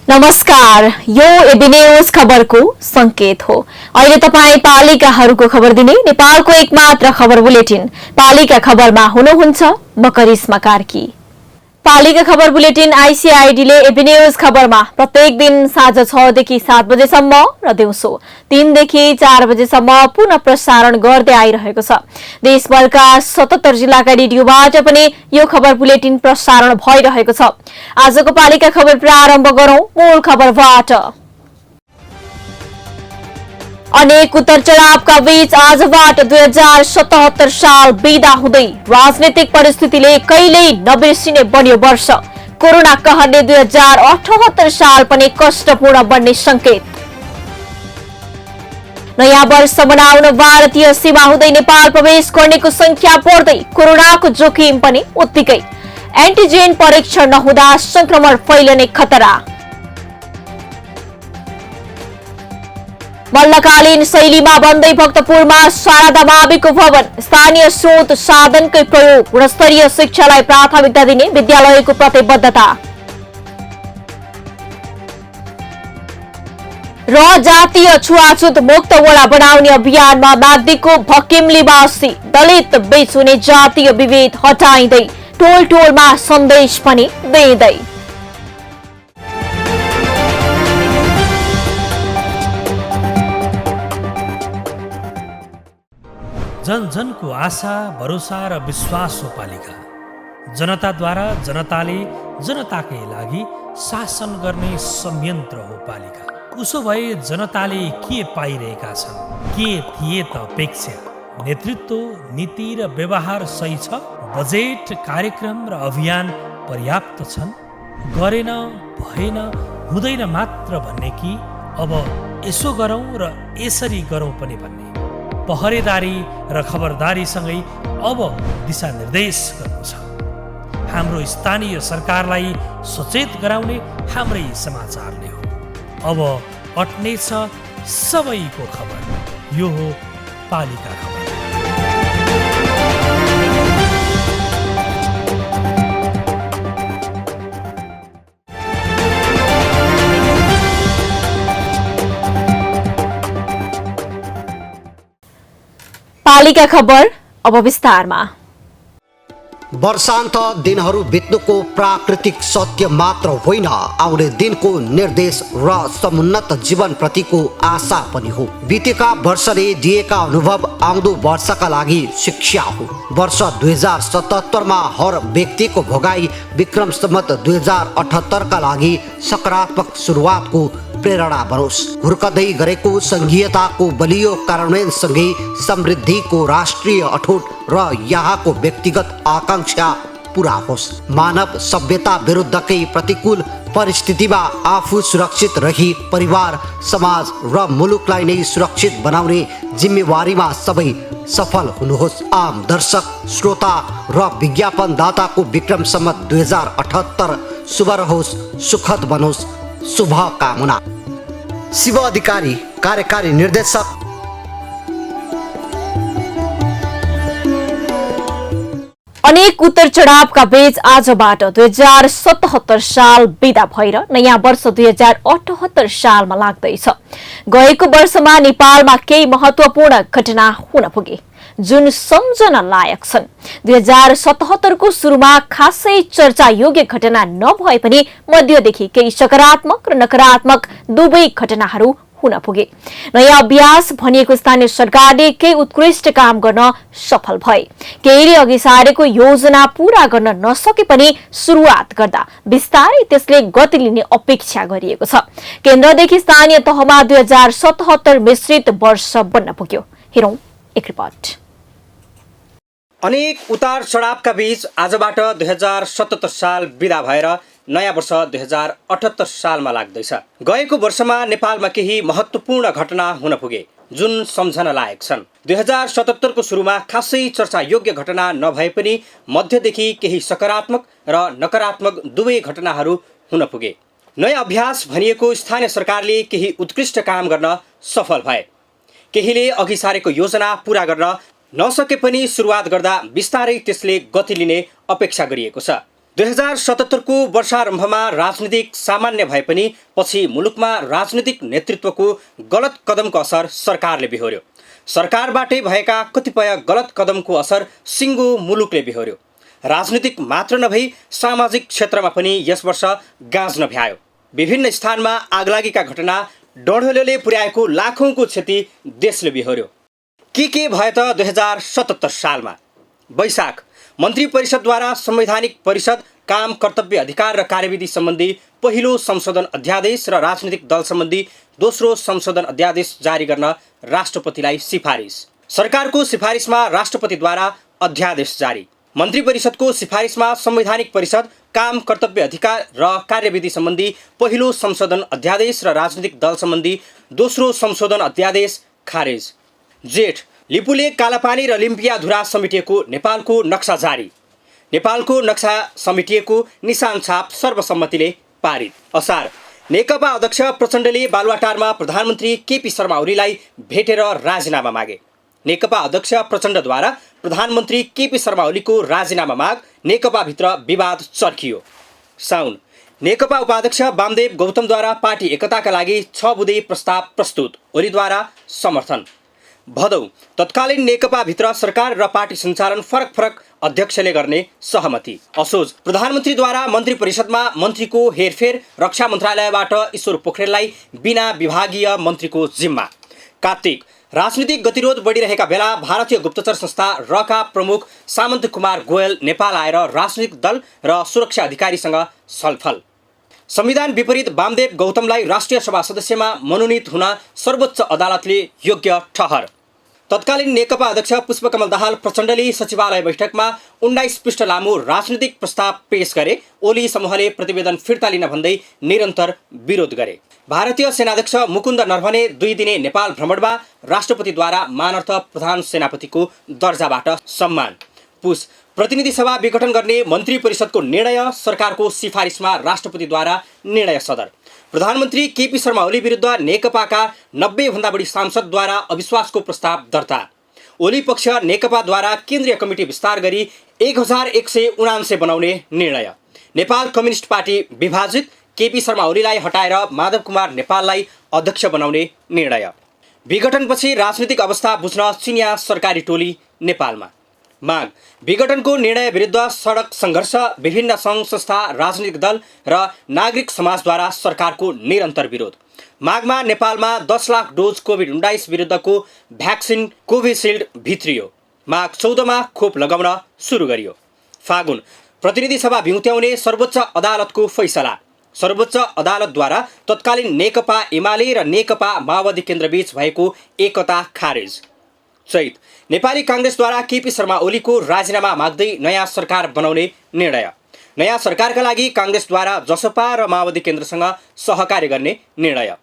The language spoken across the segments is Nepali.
नमस्कार, यो एबीपी न्यूज खबरको संकेत हो। अहिले तपाई पालिकाहरूको खबर दिने नेपालको एकमात्र खबर बुलेटिन पालिका खबरमा हुनुहुन्छ म करिश्मा कार्की। पालिका खबर बुलेटिन आईसीआईडीले एबीपी न्यूज खबरमा प्रत्येक दिन साँझ 6 देखि 7 बजेसम्म र दिउँसो 3 देखि 4 बजेसम्म पुनः प्रसारण गर्दै आइरहेको छ। देशभरका 77 जिल्लाका रेडियोबाट पनि यो खबर बुलेटिन प्रसारण भइरहेको छ। आजको पालिका खबर प्रारम्भ गरौं मूल खबरबाट। अनेक उतार चढावका बीच आजबाट 2077 साल बिदा हुँदै राजनीतिक परिस्थितिले कहिल्यै नबिर्सिने बन्यो वर्ष। कोरोना कहरले 2078 साल पनि कष्टपूर्ण बन्ने संकेत। नयाँ वर्ष मनाउन भारतीय सीमा हुँदै नेपाल प्रवेश गर्नेको संख्या बढ्दै कोरोनाको जोखिम पनि उत्तिकै। एन्टिजेन परीक्षण नहुँदा संक्रमण फैलने खतरा। मल्लकालीन शैलीमा बन्दै भक्तपुरमा शारदा माविको भवन। स्थानीय स्रोत साधनकै प्रयोग, गुणस्तरीय शिक्षालाई प्राथमिकता दिने विद्यालयको प्रतिबद्धता। र जातीय छुवाछुत मुक्त वडा बनाउने अभियानमा माग्दीको भकिमलीवासी। दलित बीच हुने जातीय विभेद हटाइँदै टोल टोलमा सन्देश पनि दिँदै। जन जनको आशा, भरोसा र विश्वास हो पालिका। जनताद्वारा जनताले जनताकै लागि शासन गर्ने संयन्त्र हो पालिका। उसो भए जनताले के पाइरहेका छन्? के थिए त अपेक्षा? नेतृत्व, नीति र व्यवहार सही छ? बजेट, कार्यक्रम र अभियान पर्याप्त छन्? गरेन, भएन, हुँदैन मात्र भन्ने कि अब यसो गरौँ र यसरी गरौँ पनि भन्ने? पहरेदारी र खबरदारीसँगै अब दिशानिर्देश गर्नु छ। हाम्रो स्थानीय सरकारलाई सचेत गराउने हाम्रै समाचारले हो। अब अट्नेछ सबैको खबर। यो हो पालिका खबर। पालिका खबर अब विस्तारमा। वर्षान्त दिनहरू बित्नुको प्राकृतिक सत्य मात्र होइन, आउने दिनको निर्देश र समुन्नत जीवन प्रतिको आशा पनि हो। बितेका वर्षले दिएका अनुभव आउँदो वर्षका लागि शिक्षा हो। वर्ष 2077 मा हर व्यक्तिको भोगाई विक्रम सम्वत 2078 का लागि सकारात्मक सुरुवातको प्रेरणा बनोस्। हुर्कदै गरेको संघीयताको बलियो कार्यान्वयनसँगै समृद्धिको राष्ट्रिय अठोट र यहाँको व्यक्तिगत आकांक्षा पूरा होस्। मानव सभ्यता विरुद्धकै प्रतिकूल परिस्थितिमा आफू सुरक्षित रही परिवार, समाज र मुलुकलाई नै सुरक्षित बनाउने जिम्मेवारीमा सबै सफल हुनुहोस्। आम दर्शक, श्रोता र विज्ञापनदाताको विक्रम सम्वत 2078 शुभ रहोस्, सुखद बनोस्। शुभकामना। शिव अधिकारी, कार्यकारी निर्देशक। अनेक उतार चढावका बीच आजबाट 2077 साल बिदा भएर नयाँ वर्ष 2078 सालमा लाग्दैछ। गएको वर्षमा नेपालमा केही महत्वपूर्ण घटना हुन पुगे जुन सम्झन लायक छन्। 2077 को सुरुमा खासै चर्चा योग्य घटना नभए पनि मध्यदेखि केही सकारात्मक र नकारात्मक दुवै घटनाहरू हुन पुगे। नयाँ अभ्यास भनिएको स्थानीय सरकारले केही उत्कृष्ट काम गर्न सफल भए। केहीले अघि सारेको योजना पूरा गर्न नसके पनि सुरुवात गर्दा बिस्तारै त्यसले गति लिने अपेक्षा गरिएको छ। केन्द्रदेखि स्थानीय तहमा 2077 मिश्रित वर्ष बन्न पुग्यो। हेरौं एक रिपोर्ट। अनेक उतार चढावका बीच आजबाट 2077 साल बिदा भएर नयाँ वर्ष 2078 सालमा लाग्दैछ। गएको वर्षमा नेपालमा केही महत्त्वपूर्ण घटना हुन पुगे जुन सम्झन लायक छन्। 2077 को सुरुमा खासै चर्चा योग्य घटना नभए पनि मध्यदेखि केही सकारात्मक र नकारात्मक दुवै घटनाहरू हुन पुगे। नयाँ अभ्यास भनिएको स्थानीय सरकारले केही उत्कृष्ट काम गर्न सफल भए। केहीले अघि सारेको योजना पूरा गर्न नसके पनि सुरुवात गर्दा बिस्तारै त्यसले गति लिने अपेक्षा गरिएको छ। 2077 को वर्षारम्भमा राजनीतिक सामान्य भए पनि पछि मुलुकमा राजनीतिक नेतृत्वको गलत कदमको असर सरकारले बिहोर्यो। सरकारबाटै भएका कतिपय गलत कदमको असर सिङ्गो मुलुकले बिहोर्यो। राजनीतिक मात्र नभई सामाजिक क्षेत्रमा पनि यस वर्ष गाँज्न भ्यायो। विभिन्न स्थानमा आगलागीका घटना, डढेलोले पुर्याएको लाखौंको क्षति देशले बिहोर्यो। के भयो त 2077 सालमा? वैशाख, मन्त्री परिषदद्वारा संवैधानिक परिषद काम, कर्तव्य, अधिकार र कार्यविधि सम्बन्धी पहिलो संशोधन अध्यादेश र राजनीतिक दल सम्बन्धी दोस्रो संशोधन अध्यादेश जारी गर्न राष्ट्रपतिलाई सिफारिस। सरकारको सिफारिसमा राष्ट्रपतिद्वारा अध्यादेश जारी। मन्त्री परिषदको सिफारिसमा संवैधानिक परिषद काम, कर्तव्य, अधिकार र कार्यविधि सम्बन्धी पहिलो संशोधन अध्यादेश र राजनीतिक दल सम्बन्धी दोस्रो संशोधन अध्यादेश खारेज। जेठ, लिपुले कालापानी र लिम्पियाधुरा समेटिएको नेपालको नक्सा जारी। नेपालको नक्सा समेटिएको निशान छाप सर्वसम्मतिले पारित। असार, नेकपा अध्यक्ष प्रचण्डले बालुवाटारमा प्रधानमन्त्री केपी शर्मा ओलीलाई भेटेर राजीनामा मागे। नेकपा अध्यक्ष प्रचण्डद्वारा प्रधानमन्त्री केपी शर्मा ओलीको राजीनामा माग नेकपाभित्र विवाद चर्कियो। साउन, नेकपा उपाध्यक्ष वामदेव गौतमद्वारा पार्टी एकताका लागि 6 बुँदे प्रस्ताव प्रस्तुत, ओलीद्वारा समर्थन। भदौ, तत्कालीन नेकपाभित्र सरकार र पार्टी सञ्चालन फरक फरक अध्यक्षले गर्ने सहमति। असोज, प्रधानमन्त्रीद्वारा मन्त्री परिषदमा मन्त्रीको हेरफेर, रक्षा मन्त्रालयबाट ईश्वर पोखरेललाई बिना विभागीय मन्त्रीको जिम्मा। कार्तिक, राजनीतिक गतिरोध बढिरहेका बेला भारतीय गुप्तचर संस्था रका प्रमुख सामन्त कुमार गोयल नेपाल आएर राजनीतिक दल र सुरक्षा अधिकारीसँग छलफल। संविधान विपरीत वामदेव गौतमलाई राष्ट्रिय सभा सदस्यमा मनोनित हुन सर्वोच्च अदालतले योग्य ठहर। तत्कालीन नेकपा अध्यक्ष पुष्पकमल दाहाल प्रचण्डले सचिवालय बैठकमा 19 पृष्ठ लामो राजनीतिक प्रस्ताव पेश गरे। ओली समूहले प्रतिवेदन फिर्ता लिन भन्दै निरन्तर विरोध गरे। भारतीय सेनाध्यक्ष मुकुन्द नरवणे 2 दिने नेपाल भ्रमणमा राष्ट्रपतिद्वारा मानर्थ प्रधान सेनापतिको दर्जाबाट सम्मान। पुस, प्रतिनिधि सभा विघटन गर्ने मन्त्री परिषदको निर्णय, सरकारको सिफारिसमा राष्ट्रपतिद्वारा निर्णय सदर। प्रधानमन्त्री केपी शर्मा ओली विरुद्ध नेकपाका 90 भन्दा बढी सांसदद्वारा अविश्वासको प्रस्ताव दर्ता। ओली पक्ष नेकपाद्वारा केन्द्रीय कमिटी विस्तार गरी 1179 बनाउने निर्णय। नेपाल कम्युनिस्ट पार्टी विभाजित, केपी शर्मा ओलीलाई हटाएर माधव कुमार नेपाललाई अध्यक्ष बनाउने निर्णय। विघटनपछि राजनीतिक अवस्था बुझ्न चिनिया सरकारी टोली नेपालमा। माग, विघटनको निर्णय विरुद्ध सडक सङ्घर्ष, विभिन्न सङ्घ संस्था, राजनीतिक दल र नागरिक समाजद्वारा सरकारको निरन्तर विरोध। मागमा नेपालमा 10 लाख डोज कोभिड-19 विरुद्धको भ्याक्सिन कोभिसिल्ड भित्रियो। माग 14 मा खोप लगाउन सुरु गरियो। फागुन, प्रतिनिधि सभा भिउत्याउने सर्वोच्च अदालतको फैसला। सर्वोच्च अदालतद्वारा तत्कालीन नेकपा एमाले र नेकपा माओवादी केन्द्रबीच भएको एकता खारेज। चैत, नेपाली काङ्ग्रेसद्वारा केपी शर्मा ओलीको राजीनामा माग्दै नयाँ सरकार बनाउने निर्णय। नयाँ सरकारका लागि काङ्ग्रेसद्वारा जसपा र माओवादी केन्द्रसँग सहकार्य गर्ने निर्णय।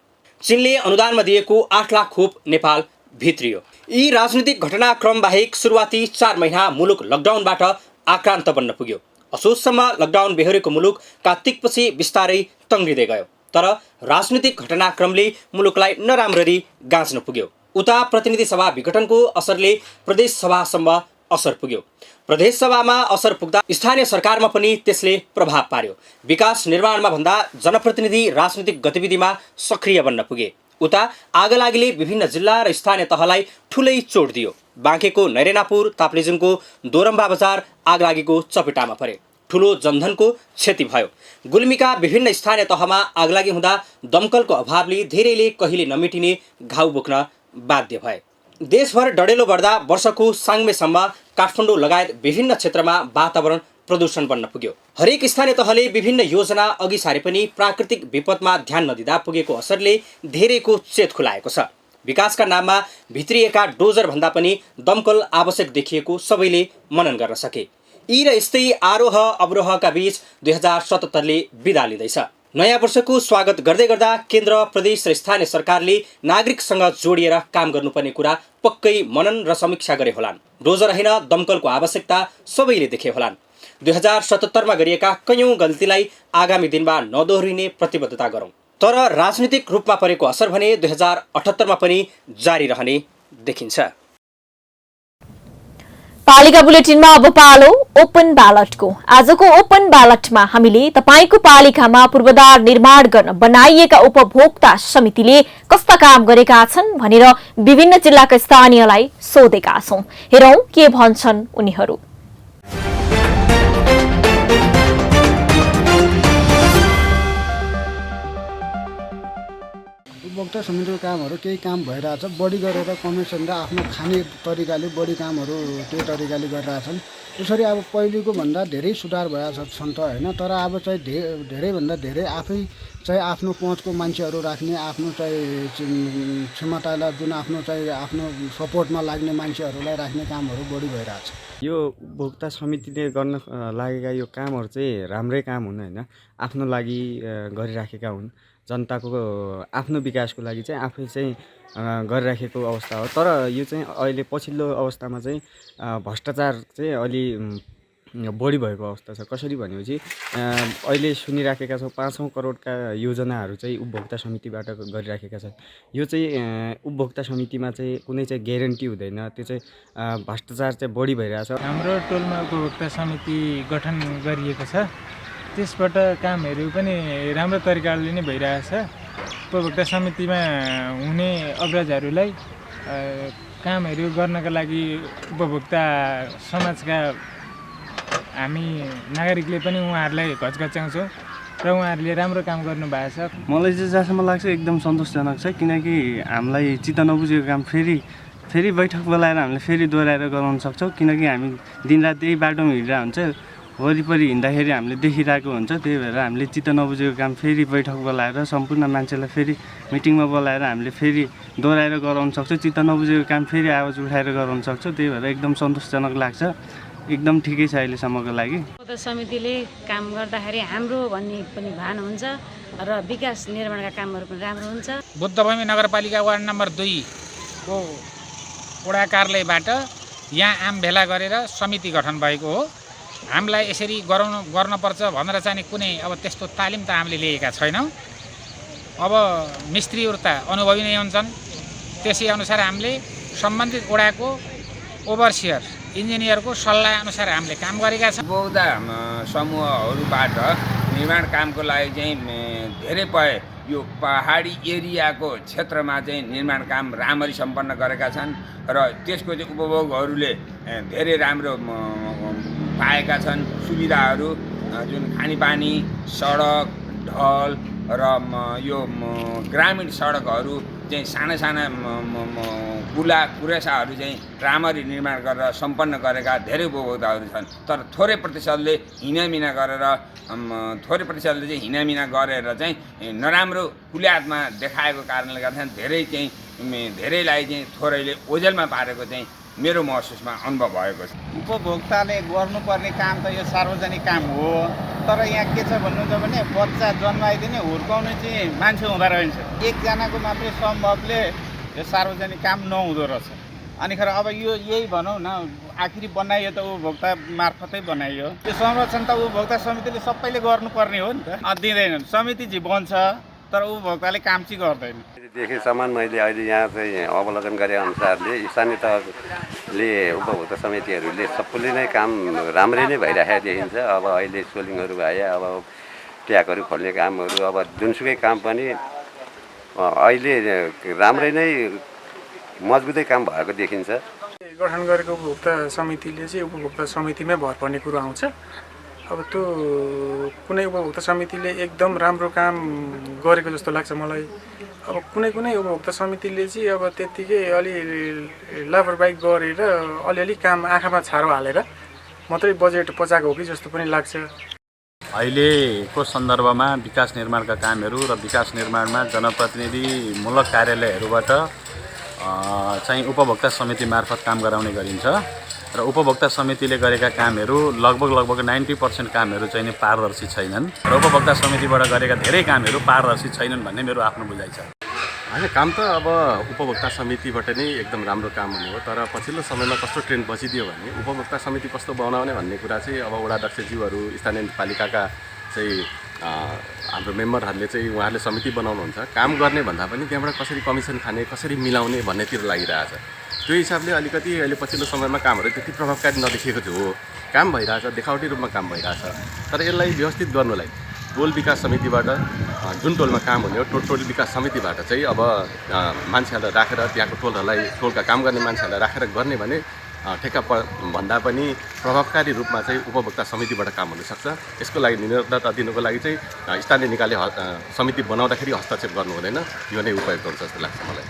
चीनले अनुदानमा दिएको 8 लाख खोप नेपाल भित्रियो। यी राजनीतिक घटनाक्रम बाहेक सुरुवाती 4 महिना मुलुक लकडाउनबाट आक्रान्त बन्न पुग्यो। असोजसम्म लकडाउन बेहोरेको मुलुक कार्तिकपछि बिस्तारै तङ्ग्रिँदै गयो। तर राजनीतिक घटनाक्रमले मुलुकलाई नराम्ररी गाँच्न पुग्यो। उता प्रतिनिधि सभा विघटनको असरले प्रदेश सभासम्म असर पुग्यो। प्रदेश सभामा असर पुग्दा स्थानीय सरकारमा पनि त्यसले प्रभाव पार्यो। विकास निर्माणमा भन्दा जनप्रतिनिधि राजनीतिक गतिविधिमा सक्रिय बन्न पुगे। उता आगलागीले विभिन्न जिल्ला र स्थानीय तहलाई ठुलै चोट दियो। बाँकेको नैरेनापुर, ताप्लेजुङको दोरम्बा बजार आगलागीको चपेटामा परे। ठुलो जनधनको क्षति भयो। गुल्मीका विभिन्न स्थानीय तहमा आगलागी हुँदा दमकलको अभावले धेरैले कहिले नमेटिने घाउ बोक्न बाध्य भए। देशभर डढेलो बढ्दा वर्षको साङ्मेसम्म काठमाडौँ लगायत विभिन्न क्षेत्रमा वातावरण प्रदूषण बन्न पुग्यो। हरेक स्थानीय तहले विभिन्न योजना अघि सारे पनि प्राकृतिक विपदमा ध्यान नदिँदा पुगेको असरले धेरैको चेत खुलाएको छ। विकासका नाममा भित्रिएका डोजर भन्दा पनि दमकल आवश्यक देखिएको सबैले मनन गर्न सके। यी र यस्तै आरोह अवरोहका बीच 2077ले बिदा लिँदैछ। नयाँ वर्षको स्वागत गर्दै गर्दा केन्द्र, प्रदेश र स्थानीय सरकारले नागरिकसँग जोडिएर काम गर्नुपर्ने कुरा पक्कै मनन र समीक्षा गरे होलान्। डोजर होइन, दमकलको आवश्यकता सबैले देखे होलान्। 2077मा गरिएका कैयौँ गल्तीलाई आगामी दिनमा नदोहोरिने प्रतिबद्धता गरौँ। तर राजनीतिक रूपमा परेको असर भने 2078मा पनि जारी रहने देखिन्छ। पालिका बुलेटिनमा अब पालो ओपन ब्यालटको। आजको ओपन ब्यालटमा हामीले तपाईको पालिकामा पूर्वाधार निर्माण गर्न बनाइएका उपभोक्ता समितिले कस्ता काम गरेका छन् भनेर विभिन्न जिल्लाका स्थानीयलाई सोधेका छौं। हेरौं के भन्छन् उनीहरू। उपभोक्ता समितिको कामहरू केही काम भइरहेछ, बढी गरेर कमिसन र आफ्नो खाने तरिकाले बढी कामहरू त्यही तरिकाले गरिरहेछन्। यसरी अब पहिलेको भन्दा धेरै सुधार भएछ त होइन, तर अब चाहिँ धेरैभन्दा धेरै आफै चाहिँ आफ्नो पहुँचको मान्छेहरू राख्ने, आफ्नो चाहिँ क्षमतालाई जुन आफ्नो चाहिँ आफ्नो सपोर्टमा लाग्ने मान्छेहरूलाई राख्ने कामहरू बढी भइरहेछ। यो उपभोक्ता समितिले गर्न लागेका यो कामहरू चाहिँ राम्रै काम हुन् होइन, आफ्नो लागि गरिराखेका हुन्। जनताको आफ्नो विकासको लागि चाहिँ आफै चाहिँ गरिराखेको अवस्था हो। तर यो चाहिँ अहिले पछिल्लो अवस्थामा चाहिँ भ्रष्टाचार चाहिँ अलि बढी भएको अवस्था छ। कसरी भनेपछि अहिले सुनिराखेका छौँ 500 करोडका योजनाहरू चाहिँ उपभोक्ता समितिबाट गरिराखेका छन्। यो चाहिँ उपभोक्ता समितिमा चाहिँ कुनै चाहिँ ग्यारेन्टी हुँदैन, त्यो चाहिँ भ्रष्टाचार चाहिँ बढी भइरहेछ। हाम्रो टोलमा उपभोक्ता समिति गठन गरिएको छ, त्यसबाट कामहरू पनि राम्रो तरिकाले नै भइरहेछ। उपभोक्ता समितिमा हुने अग्रजहरूलाई कामहरू गर्नका लागि उपभोक्ता समाजका हामी नागरिकले पनि उहाँहरूलाई घचघच्याउँछौँ र उहाँहरूले राम्रो काम गर्नुभएको छ। मलाई चाहिँ जहाँसम्म लाग्छ एकदम सन्तोषजनक छ, किनकि हामीलाई चित्त नबुझेको काम फेरि बैठक बोलाएर हामीले फेरि दोहोऱ्याएर गराउन सक्छौँ। किनकि हामी दिनरात त्यही बाटोमा हिँडिरहेको हुन्छ, वरिपरि हिँड्दाखेरि हामीले देखिरहेको हुन्छ। त्यही भएर हामीले चित्त नबुझेको काम फेरि बैठक बोलाएर सम्पूर्ण मान्छेलाई फेरि मिटिङमा बोलाएर हामीले फेरि दोहोऱ्याएर गराउन सक्छौँ। चित्त नबुझेको काम फेरि आवाज उठाएर गराउन सक्छौँ। त्यही भएर एकदम सन्तोषजनक लाग्छ, एकदम ठिकै छ अहिलेसम्मको लागि। उपभोक्ता समितिले काम गर्दाखेरि हाम्रो भन्ने पनि भान हुन्छ र विकास निर्माणका कामहरू पनि राम्रो हुन्छ। बुद्धभूमि नगरपालिका वार्ड नम्बर 2 को वडा कार्यालयबाट यहाँ आम भेला गरेर समिति गठन भएको हो। हामीलाई यसरी गर्नुपर्छ भनेर चाहिँ कुनै अब त्यस्तो तालिम त हामीले लिएका छैनौँ। अब मिस्त्रीहरू त अनुभवी नै हुन्छन्, त्यसै अनुसार हामीले सम्बन्धित वडाको ओभरसियर इन्जिनियरको सल्लाह अनुसार हामीले काम गरेका छौँ। उपभोक्ता समूहहरूबाट निर्माण कामको लागि चाहिँ धेरै यो पहाडी एरियाको क्षेत्रमा चाहिँ निर्माण काम राम्ररी सम्पन्न गरेका छन् र त्यसको चाहिँ उपभोगहरूले धेरै राम्रो पाएका छन्। सुविधाहरू जुन खानेपानी, सडक, ढल र यो ग्रामीण सडकहरू चाहिँ साना साना कुरेसाहरू चाहिँ राम्ररी निर्माण गरेर सम्पन्न गरेका धेरै उपभोक्ताहरू छन्। तर थोरै प्रतिशतले हिनामिना चाहिँ नराम्रो कुल्यातमा देखाएको कारणले गर्दा धेरैलाई चाहिँ थोरैले ओझेलमा पारेको चाहिँ मेरो महसुसमा अनुभव भएको छ। उपभोक्ताले गर्नुपर्ने काम त यो सार्वजनिक काम हो, तर यहाँ के छ भन्नुहुन्छ भने बच्चा जन्माइदिने हुर्काउने चाहिँ मान्छे हुँदो रहेछ। एकजनाको मात्रै सम्भवले यो सार्वजनिक काम नहुँदो रहेछ। अनिखेर अब यो यही भनौँ न, आखिरी बनाइयो त उपभोक्ता मार्फतै बनाइयो। यो संरक्षण त उपभोक्ता समितिले सबैले गर्नुपर्ने हो नि त। दिँदैनन्, समिति चाहिँ बन्छ तर उपभोक्ताले काम चाहिँ गर्दैन। देखिसम्म मैले अहिले यहाँ चाहिँ अवलोकन गरे अनुसारले स्थानीय तहले उपभोक्ता समितिहरूले सबैले नै काम राम्रै नै भइरहेको देखिन्छ। अब अहिले सोलिङहरू भए, अब ट्याकहरू खोल्ने कामहरू, अब जुनसुकै काम पनि अहिले राम्रै नै मजबुतै काम भएको देखिन्छ। गठन गरेको उपभोक्ता समितिले चाहिँ उपभोक्ता समितिमै भर पर्ने कुरो आउँछ। अब त्यो कुनै उपभोक्ता समितिले एकदम राम्रो काम गरेको जस्तो लाग्छ मलाई। अब कुनै उपभोक्ता समितिले चाहिँ अब त्यत्तिकै अलि लापरवाही गरेर अलिअलि काम आँखामा छारो हालेर मात्रै बजेट पचाएको हो कि जस्तो पनि लाग्छ। अहिलेको सन्दर्भमा विकास निर्माणका कामहरू र विकास निर्माणमा जनप्रतिनिधिमूलक कार्यालयहरूबाट चाहिँ उपभोक्ता समिति मार्फत काम गराउने गरिन्छ र उपभोक्ता समितिले गरेका कामहरू लगभग 90% कामहरू चाहिँ नि पारदर्शी छैनन् र उपभोक्ता समितिबाट गरेका धेरै कामहरू पारदर्शी छैनन् भन्ने मेरो आफ्नो बुझाइ छ। होइन, काम त अब उपभोक्ता समितिबाट नै एकदम राम्रो काम हुने हो, तर पछिल्लो समयमा कस्तो ट्रेन्ड बसिदियो भने उपभोक्ता समिति कस्तो बनाउने भन्ने कुरा चाहिँ अब वडा अध्यक्षज्यूहरू स्थानीय पालिकाका चाहिँ हाम्रो मेम्बरहरूले चाहिँ उहाँहरूले समिति बनाउनुहुन्छ। काम गर्ने भन्दा पनि त्यहाँबाट कसरी कमिसन खाने, कसरी मिलाउने भन्नेतिर लागिरहेछ। त्यो हिसाबले अलिकति अहिले पछिल्लो समयमा कामहरू त्यति प्रभावकारी नदेखिएको हो। काम भइरहेछ, देखावटी रूपमा काम भइरहेछ, तर यसलाई व्यवस्थित गर्नुलाई टोल विकास समितिबाट जुन टोलमा काम हुने हो टोल विकास समितिबाट चाहिँ अब मान्छेहरूलाई राखेर त्यहाँको टोलका काम गर्ने मान्छेहरूलाई राखेर गर्ने भने ठेक्का भन्दा पनि प्रभावकारी रूपमा चाहिँ उपभोक्ता समितिबाट काम हुनसक्छ। यसको लागि निरन्तरता दिनुको लागि चाहिँ स्थानीय निकायले समिति बनाउँदाखेरि हस्तक्षेप गर्नु हुँदैन। यो नै उपयुक्त हुन्छ जस्तो लाग्छ मलाई।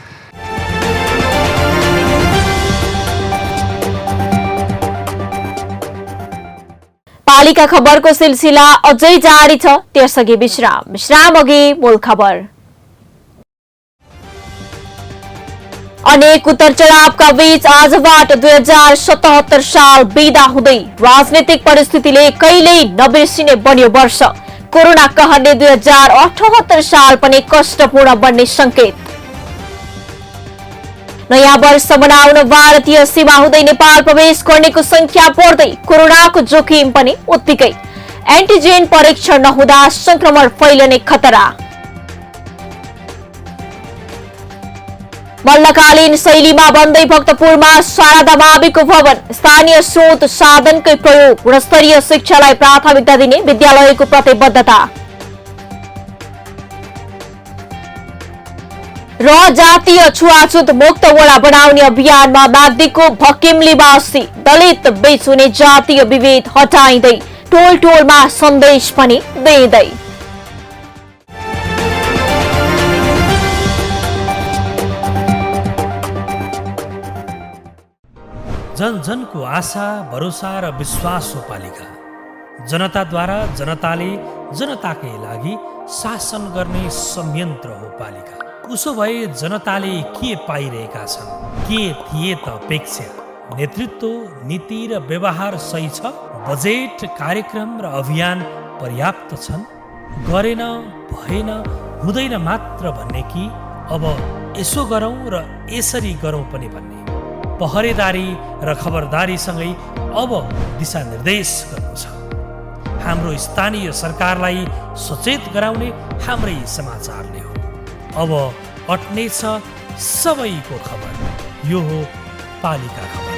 पालिका खबरको सिलसिला अझै जारी छ, त्यसअघि विश्राम अघि मूल खबर। अनेक उतार चढावका बीच आजबाट 2077 साल बिदा हुँदै राजनीतिक परिस्थितिले कहिल्यै नबिर्सिने बन्यो वर्ष। कोरोना कहरले 2078 साल पनि कष्टपूर्ण बन्ने संकेत। नयाँ वर्ष मनाउन भारतीय सीमा हुँदै नेपाल प्रवेश गर्नेको संख्या बढ्दै कोरोनाको जोखिम पनि उत्तिकै। एन्टिजेन परीक्षण नहुँदा संक्रमण फैलने खतरा। मल्लकालीन शैलीमा बन्दै भक्तपुरमा शारदा माविको भवन। स्थानीय स्रोत साधनकै प्रयोग, गुणस्तरीय शिक्षालाई प्राथमिकता दिने विद्यालयको प्रतिबद्धता। र जातीय छुवाछुत मुक्त वडा बनाउने अभियानमा माग्दीको भकिमलीवासी। दलित बीच हुने जातीय विभेद हटाइँदै टोल टोलमा सन्देश पनि दिँदै। जन जनको आशा, भरोसा र विश्वास हो पालिका। जनताद्वारा जनताले जनताकै लागि शासन गर्ने संयन्त्र हो पालिका। उसो भए जनताले के पाइरहेका छन्? के थिए त अपेक्षा? नेतृत्व, नीति र व्यवहार सही छ? बजेट, कार्यक्रम र अभियान पर्याप्त छन्? गरेन, भएन, हुँदैन मात्र भन्ने कि अब यसो गरौँ र यसरी गरौँ पनि भन्ने? पहरेदारी र खबरदारीसँगै अब दिशानिर्देश गर्नु छ। हाम्रो स्थानीय सरकारलाई सचेत गराउने हाम्रै समाचारले हो। अब अट्ने छ सबैको खबर। यो हो पालिका खबर।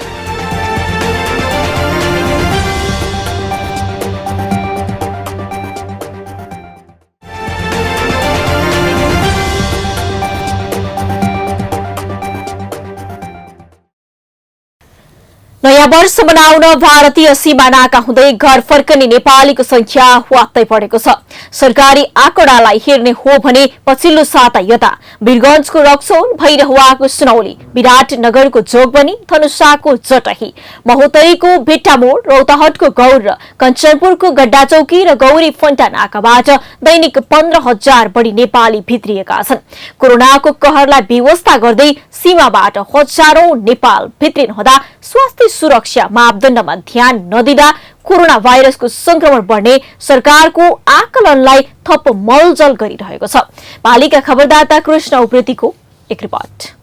नयाँ वर्ष मनाउन भारतीय सीमा नाका हुँदै घर फर्कने नेपालीको संख्या वात्तै बढेको छ। सरकारी आँकडालाई हेर्ने हो भने पछिल्लो साता यता वीरगञ्जको रक्सौल, भैरहवाको सुनौली, विराटनगरको जोगबनी, धनुषाको जटही, महोत्तरीको भिट्टामोड, रौतहटको गौर र कञ्चनपुरको गड्डाचौकी र गौरी फन्टा नाकाबाट दैनिक 15,000 बढी नेपाली भित्रिएका छन्। कोरोनाको कहरलाई बेवस्था गर्दै सीमाबाट हजारौं नेपाल भित्रिनुहुँदा स्वास्थ्य सुरक्षा मापदण्डमा ध्यान नदिँदा कोरोना भाइरसको संक्रमण बढ्ने सरकारको आकलनलाई थप मलजल गरिरहेको छ। पालिका खबरदाता कृष्ण उप्रेतीको एक रिपोर्ट।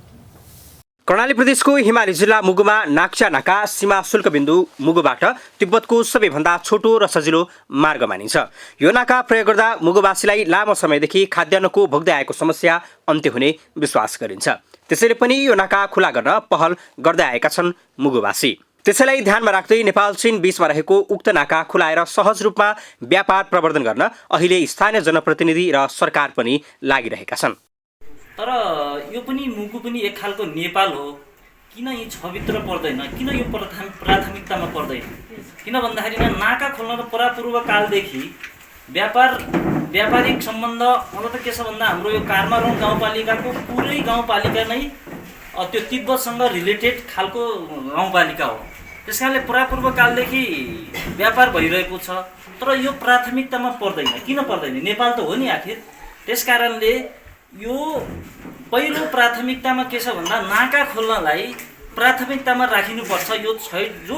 कर्णाली प्रदेशको हिमाली जिल्ला मुगुमा नाक्चा नाका सीमा शुल्क बिन्दु मुगुबाट तिब्बतको सबैभन्दा छोटो र सजिलो मार्ग मानिन्छ। यो नाका प्रयोग गर्दा मुगुवासीलाई लामो समयदेखि खाद्यान्नको भोग्दै आएको समस्या अन्त्य हुने विश्वास गरिन्छ। त्यसैले पनि यो नाका खुला गर्न पहल गर्दै आएका छन् मुगुवासी। त्यसैलाई ध्यानमा राख्दै नेपाल चीन बीचमा रहेको उक्त नाका खुलाएर सहज रूपमा व्यापार प्रवर्धन गर्न अहिले स्थानीय जनप्रतिनिधि र सरकार पनि लागिरहेका छन्। तर यो पनि मुगु पनि एक खालको नेपाल हो। किन यी छभित्र पर्दैन? किन यो प्राथमिकतामा पर्दैन? किन भन्दाखेरि नाका खोल्न त परापूर्व कालदेखि व्यापारिक सम्बन्ध मतलब त के छ भन्दा हाम्रो यो कार्मारोङ गाउँपालिकाको पुरै गाउँपालिका नै त्यो तिब्बतसँग रिलेटेड खालको गाउँपालिका हो। त्यसकारणले परापूर्व कालदेखि व्यापार भइरहेको छ। तर यो प्राथमिकतामा पर्दैन। किन पर्दैन? नेपाल त हो नि आखिर। त्यसकारणले यो पहिलो प्राथमिकतामा के छ भन्दा नाका खोल्नलाई प्राथमिकतामा राखिनुपर्छ। यो जो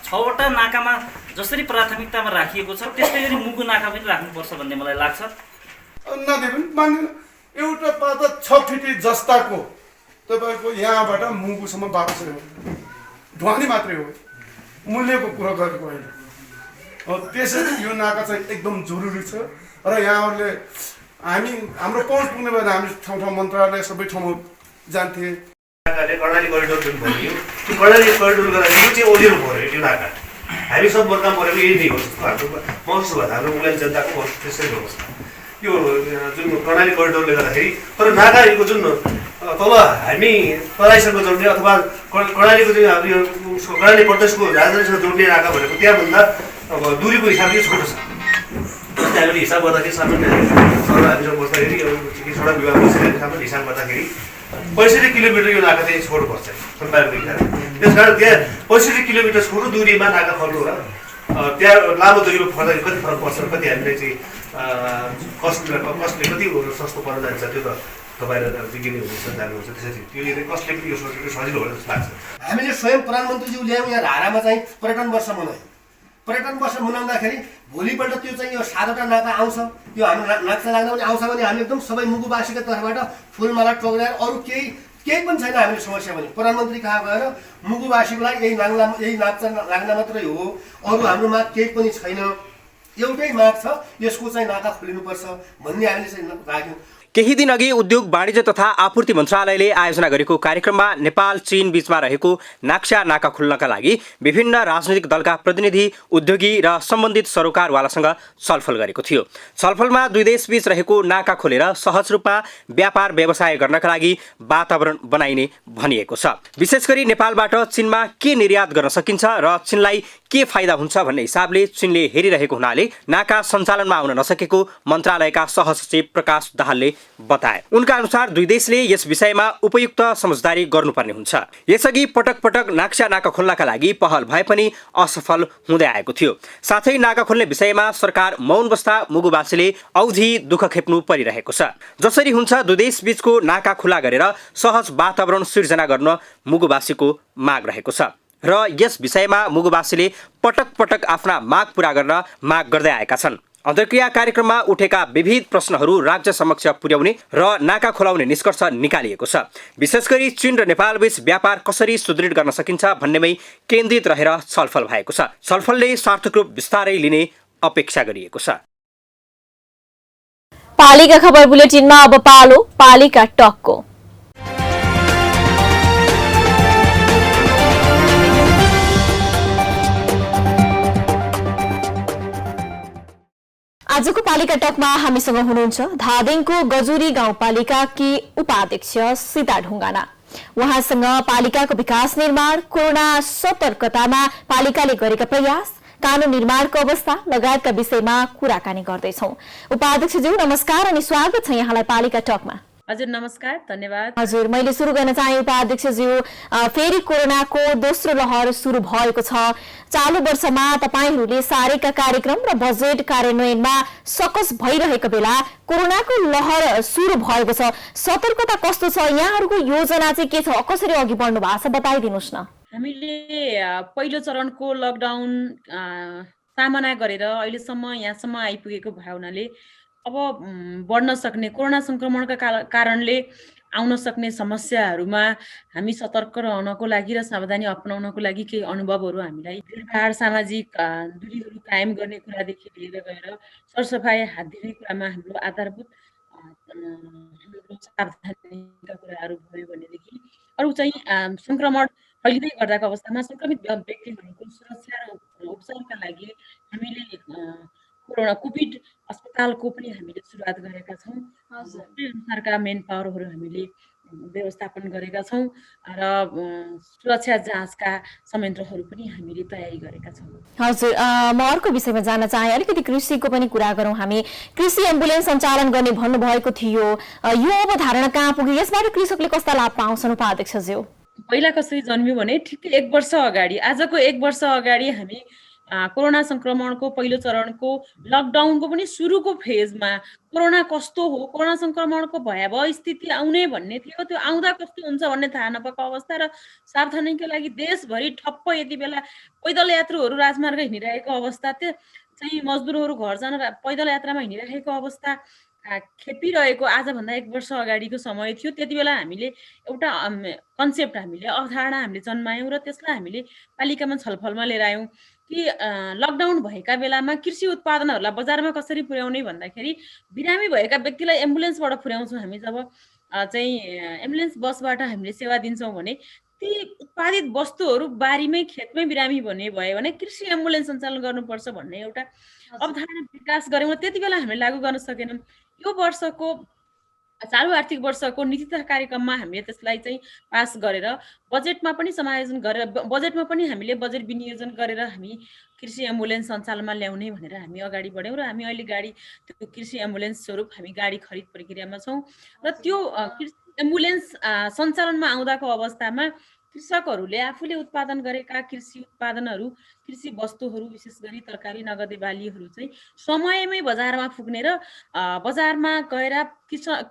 6वटा नाकामा जसरी प्राथमिकतामा राखिएको छ त्यस्तै गरी मुगु नाका पनि राख्नुपर्छ भन्ने मलाई लाग्छ। नदी पनि मान्दैन। एउटा पाता 6 फिट जस्ताको तपाईँको यहाँबाट मुगुसम्म 1200 हो, ढुवानी मात्रै हो, मूल्यको कुरा गरेको होइन। त्यसैले यो नाका चाहिँ एकदम जरुरी छ र यहाँहरूले हाम्रो पहुँच पुग्ने भएर हामी ठाउँ ठाउँ मन्त्रालय सबै ठाउँमा जान्थे। कर्णाली करिडोर जुन भयो त्यो कर्णाली करिडोर गरेर यो चाहिँ ओलिरो भयो त्यो नाका। हामी सब काम गरेको यही नै हो जस्तो महसुस भयो। हाम्रो मुगलिन जनताको महसुस त्यसै भएको छ यो जुन कर्णाली करिडोरले गर्दाखेरि। तर नाकाको जुन तल हामी तराईसँग जोड्ने अथवा कर्णालीको जुन हाम्रो यो कर्णाली प्रदेशको राजधानीसँग जोड्ने नाका भनेको त्यहाँभन्दा अब दूरीको हिसाबले छोटो छ। जस्तै हामीले हिसाब गर्दाखेरि सामान्य हामीसँग बस्दाखेरि सडक विभागको सामान्य हिसाब गर्दाखेरि 65 किलोमिटर यो नाका चाहिँ छोडो पर्छ कम्पेरिटिभली। त्यस कारण त्यहाँ 65 किलोमिटर छोटो दूरीमा नाका खर्नु र त्यहाँ लामो दूरीमा फर्दाखेरि कति फरक पर्छ, कति हामीले चाहिँ कस्टले कति सस्तो पर्न जान्छ त्यो त तपाईँहरू बिग्रिने हुनुहुन्छ जान्नुहुन्छ। त्यसरी त्यो कस्टले पनि यो सजिलो हो जस्तो लाग्छ। हामीले स्वयं प्रधानमन्त्रीज्यू ल्यायौँ यहाँ धारामा चाहिँ पर्यटन वर्ष मनायौँ। पर्यटन वर्ष मनाउँदाखेरि भोलिपल्ट त्यो चाहिँ यो 7वटा नाका आउँछ। त्यो हाम्रो नाक्सा लाग्दा पनि आउँछ भने हामी एकदम सबै मुगुवासीको तर्फबाट फुलमाला टोक्राएर अरू केही पनि छैन हामीले समस्या भने प्रधानमन्त्री कहाँ गएर मुगुवासीको लागि यही नाक्सा लाग्न मात्रै हो, अरू हाम्रो माग केही पनि छैन, एउटै माग छ यसको चाहिँ नाका खोलिनुपर्छ भन्ने हामीले चाहिँ राख्यौँ। केही दिन अघि उद्योग वाणिज्य तथा आपूर्ति मन्त्रालयले आयोजना गरेको कार्यक्रममा नेपाल चीन बीचमा रहेको नाक्सा नाका खुल्नका लागि विभिन्न राजनैतिक दलका प्रतिनिधि, उद्योगी र सम्बन्धित सरोकारवालासँग छलफल गरेको थियो। छलफलमा दुई देशबीच रहेको नाका खोलेर सहज रूपमा व्यापार व्यवसाय गर्नका लागि वातावरण बनाइने भनिएको छ। विशेष गरी नेपालबाट चीनमा के निर्यात गर्न सकिन्छ र चीनलाई के फाइदा हुन्छ भन्ने हिसाबले चीनले हेरिरहेको हुनाले नाका सञ्चालनमा आउन नसकेको मन्त्रालयका सहसचिव प्रकाश दाहालले बताए। उनका अनुसार दुई देशले यस विषयमा उपयुक्त समझदारी गर्नुपर्ने हुन्छ। यसअघि पटक पटक नाक्सा नाका खोल्नका लागि पहल भए पनि असफल हुँदै आएको थियो। साथै नाका खोल्ने विषयमा सरकार मौन बस्दा मुगुवासीले औधी दुःख खेप्नु परिरहेको छ। जसरी हुन्छ दुई देश बीचको नाका खुला गरेर सहज वातावरण सिर्जना गर्न मुगुवासीको माग रहेको छ र यस विषयमा मुगुवासीले पटक पटक आफ्ना माग पूरा गर्न माग गर्दै आएका छन्। अन्तर्क्रिया कार्यक्रममा उठेका विविध प्रश्नहरू राज्य समक्ष पुर्याउने र नाका खोलाउने निष्कर्ष निकालिएको छ। विशेष गरी चीन र नेपाल बीच व्यापार कसरी सुदृढ गर्न सकिन्छ भन्नेमै केन्द्रित रहेर छलफल भएको छ। छलफलले सार्थक रूप बिस्तारै लिने अपेक्षा गरिएको छ। पालिका खबर बुलेटिनमा अब पालो पालिका टकको। आजको पालिका टकमा हामीसँग हुनुहुन्छ धादिङको गजुरी गाउँपालिकाकी उपाध्यक्ष सीता ढुङ्गाना। उहाँसँग पालिकाको विकास निर्माण, कोरोना सतर्कतामा पालिकाले गरेका प्रयास, कानून निर्माणको अवस्था लगायतका विषयमा कुराकानी गर्दैछौं। उपाध्यक्षज्यू नमस्कार अनि स्वागत छ यहाँलाई पालिका टकमा। हजुर नमस्कार, धन्यवाद। हजुर, मैले सुरु गर्न चाहे उपाध्यक्षज्यू, फेरि कोरोनाको दोस्रो लहर सुरु भएको छ। चालू वर्षमा तपाईहरूले सारेका कार्यक्रम र बजेट कार्यान्वयनमा सकस भइरहेको बेला कोरोनाको लहर सुरु भएको छ। सतर्कता कस्तो छ? यहाँहरूको योजना चाहिँ के छ? कसरी अघि बढ्नु भएको छ बताइदिनुस् न। हामीले पहिलो चरणको लकडाउन सामना गरेर अहिलेसम्म यहाँसम्म आइपुगेको भए हुनाले अब बढ्न सक्ने कोरोना संक्रमणका कारणले आउन सक्ने समस्याहरूमा हामी सतर्क रहनको लागि र सावधानी अपनाउनको लागि केही अनुभवहरू हामीलाई भिडभाड, सामाजिक दूरीहरू कायम गर्ने कुरादेखि लिएर गएर सरसफाइ, हात धुने कुरामा हाम्रो आधारभूत सावधानीका कुराहरू भयो भनेदेखि अरू चाहिँ संक्रमण फैलिँदै गर्दाको अवस्थामा संक्रमित व्यक्तिहरूको सुरक्षा र उपचारका लागि हामीले कोभिड अस्पतालको पनि हामीले सुरुवात गरेका छौँ। अनुसारका मेन पावरहरू हामीले व्यवस्थापन गरेका छौँ र सुरक्षा जाँचका संयन्त्रहरू पनि हामीले तयारी गरेका छौँ। हजुर, म अर्को विषयमा जान्न चाहे, अलिकति कृषिको पनि कुरा गरौँ। हामी कृषि एम्बुलेन्स सञ्चालन गर्ने भन्नुभएको थियो, यो अवधारणा कहाँ पुग्यो? यसबाट कृषकले कस्ता लाभ पाउँछन् उपाध्यक्षज्यू? पहिला कसरी जन्मियो भने ठिकै 1 वर्ष अगाडि, आजको 1 वर्ष अगाडि हामी कोरोना संक्रमणको पहिलो चरणको लकडाउनको पनि सुरुको फेजमा कोरोना कस्तो हो, कोरोना संक्रमणको भयावह स्थिति आउने भन्ने थियो। त्यो आउँदा कस्तो हुन्छ भन्ने थाहा नपाएको अवस्था र सावधानीको लागि देशभरि ठप्प यति बेला पैदल यात्रुहरू राजमार्ग हिँडिरहेको अवस्था, त्यो चाहिँ मजदुरहरू घर जान पैदल यात्रामा हिँडिरहेको अवस्था खेपिरहेको आजभन्दा 1 वर्ष अगाडिको समय थियो। त्यति बेला हामीले एउटा कन्सेप्ट हामीले अवधारणा हामीले जन्मायौँ र त्यसलाई हामीले पालिकामा छलफलमा लिएर आयौँ कि लकडाउन भएका बेलामा कृषि उत्पादनहरूलाई बजारमा कसरी पुर्याउने भन्दाखेरि बिरामी भएका व्यक्तिलाई एम्बुलेन्सबाट पुर्याउँछौँ हामी। जब चाहिँ एम्बुलेन्स बसबाट हामीले सेवा दिन्छौँ भने ती उत्पादित वस्तुहरू बारीमै खेतमै बिरामी भयो भने कृषि एम्बुलेन्स सञ्चालन गर्नुपर्छ भन्ने एउटा अवधारणा विकास गऱ्यौँ र त्यति बेला हामीले लागू गर्न सकेनौँ। यो वर्षको चालु आर्थिक वर्षको नीति तथा कार्यक्रममा हामीले त्यसलाई चाहिँ पास गरेर बजेटमा पनि समायोजन गरेर बजेटमा पनि हामीले बजेट विनियोजन गरेर हामी कृषि एम्बुलेन्स सञ्चालनमा ल्याउने भनेर हामी अगाडि बढ्यौँ र हामी अहिले त्यो कृषि एम्बुलेन्स स्वरूप हामी गाडी खरिद प्रक्रियामा छौँ र त्यो कृषि एम्बुलेन्स सञ्चालनमा आउँदाको अवस्थामा कृषकहरूले आफूले उत्पादन गरेका कृषि उत्पादनहरू, कृषि वस्तुहरू, विशेष गरी तरकारी नगदे बालीहरू चाहिँ समयमै बजारमा पुग्ने र बजारमा गएर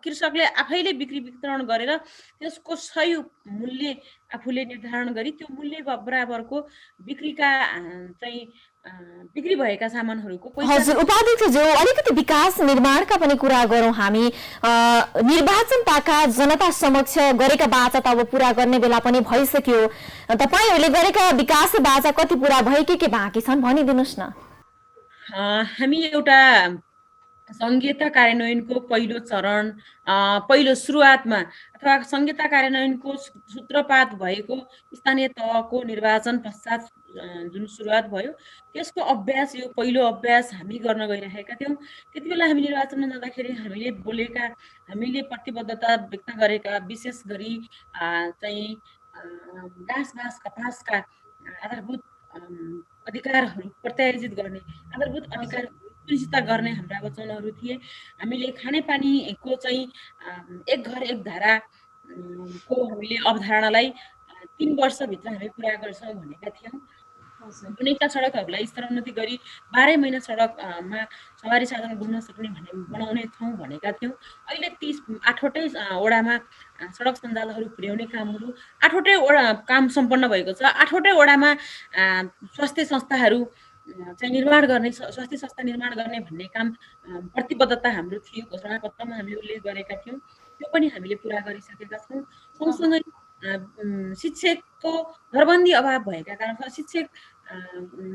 कृषकले आफैले बिक्री वितरण गरेर त्यसको सही मूल्य आफूले निर्धारण गरी त्यो मूल्य बराबरको बिक्रीका चाहिँ बिक्री भएका सामानहरूको हजुर उपाध्यक्षज्यू, अलिकति विकास निर्माणका पनि कुरा गरौँ हामी। निर्वाचन पाका जनता समक्ष गरेका बाचा त अब पूरा गर्ने बेला पनि भइसक्यो। तपाईहरूले गरेका विकास बाचा कति पूरा भए के बाँकी छन् भनिदिनुहोस् न। हामी एउटा संहिता कार्यान्वयनको पहिलो चरण पहिलो सुरुवातमा अथवा संहिता कार्यान्वयनको सूत्रपात भएको स्थानीय तहको निर्वाचन पश्चात जुन सुरुवात भयो त्यसको अभ्यास, यो पहिलो अभ्यास हामी गर्न गइरहेका थियौँ। त्यति बेला हामी निर्वाचनमा जाँदाखेरि हामीले प्रतिबद्धता व्यक्त गरेका विशेष गरी चाहिँ घाँस बाँस कपासका आधारभूत अधिकारहरू प्रत्यायोजित गर्ने, आधारभूत अधिकार सुनिश्चित गर्ने हाम्रा वचनहरू थिए। हामीले खानेपानीको चाहिँ एक घर एक धारा को हामीले अवधारणालाई 3 वर्षभित्र हामी पुरा गर्छौँ भनेका थियौँ। कुनैका सडकहरूलाई स्तरोन्नति गरी 12 महिना सडकमा सवारी साधन घुम्न सक्ने बनाउने छौँ भनेका थियौँ। अहिले 8वटै वडामा सडक सञ्जालहरू पुर्याउने कामहरू 8वटै काम सम्पन्न भएको छ। 8वटै वडामा स्वास्थ्य संस्थाहरू चाहिँ निर्माण गर्ने, स्वास्थ्य संस्था निर्माण गर्ने भन्ने काम प्रतिबद्धता हाम्रो थियो, घोषणापत्रमा हामीले उल्लेख गरेका थियौँ। त्यो पनि हामीले पुरा गरिसकेका छौँ। सँगसँगै शिक्षकको दरबन्दी अभाव भएका कारण, शिक्षक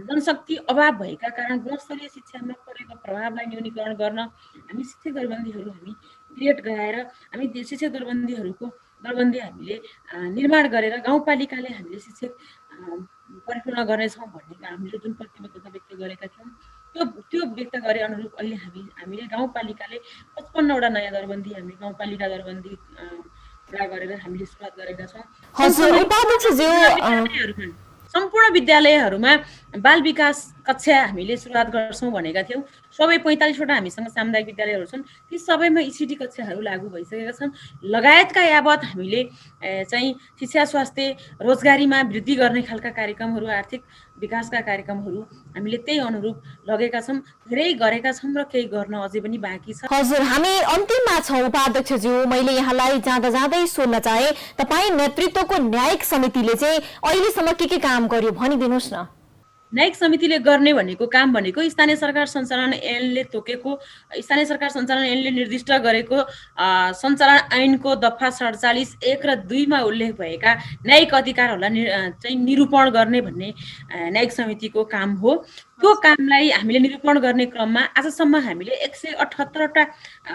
जनशक्ति अभाव भएका कारण गुणस्तरीय शिक्षामा परेको प्रभावलाई न्यूनीकरण गर्न हामी शिक्षक दरबन्दीहरू हामी क्रिएट गराएर हामी शिक्षक दरबन्दी हामीले निर्माण गरेर गाउँपालिकाले हामीले शिक्षक परिपूर्ण गर्नेछौँ भन्ने हामीले जुन प्रतिबद्धता व्यक्त गरेका थियौँ त्यो व्यक्त गरे अनुरूप अहिले हामीले गाउँपालिकाले 55वटा नयाँ दरबन्दी हामी गाउँपालिका दरबन्दी पुरा गरेर हामीले सुरुवात गरेका छौँ। सम्पूर्ण विद्यालयहरूमा बाल विकास कक्षा हामीले सुरुवात गर्छौँ भनेका थियौँ। सबै 45वटा हामीसँग सामुदायिक विद्यालयहरू छन्, ती सबैमा इसिडी कक्षाहरू लागू भइसकेका छन्। लगायतका यावत हामीले चाहिँ शिक्षा, स्वास्थ्य, रोजगारीमा वृद्धि गर्ने खालका कार्यक्रमहरू, आर्थिक विकासका कार्यक्रमहरू हामीले त्यही अनुरूप लगेका छौँ। धेरै गरेका छौँ र केही गर्न अझै पनि बाँकी छ। हजुर, हामी अन्तिममा छौँ उपाध्यक्षज्यू। मैले यहाँलाई जाँदा जाँदै सोध्न चाहे, तपाईँ नेतृत्वको न्यायिक समितिले चाहिँ अहिलेसम्म के काम गर्यो भनिदिनुहोस् न। न्यायिक समितिले गर्ने भनेको काम भनेको स्थानीय सरकार सञ्चालन ऐनले तोकेको, स्थानीय सरकार सञ्चालन ऐनले निर्दिष्ट गरेको सञ्चालन ऐनको दफा 47 1 र 2 मा उल्लेख भएका न्यायिक अधिकारहरूलाई चाहिँ निरूपण गर्ने भन्ने न्यायिक समितिको काम हो। त्यो कामलाई हामीले निरूपण गर्ने क्रममा आजसम्म हामीले 178वटा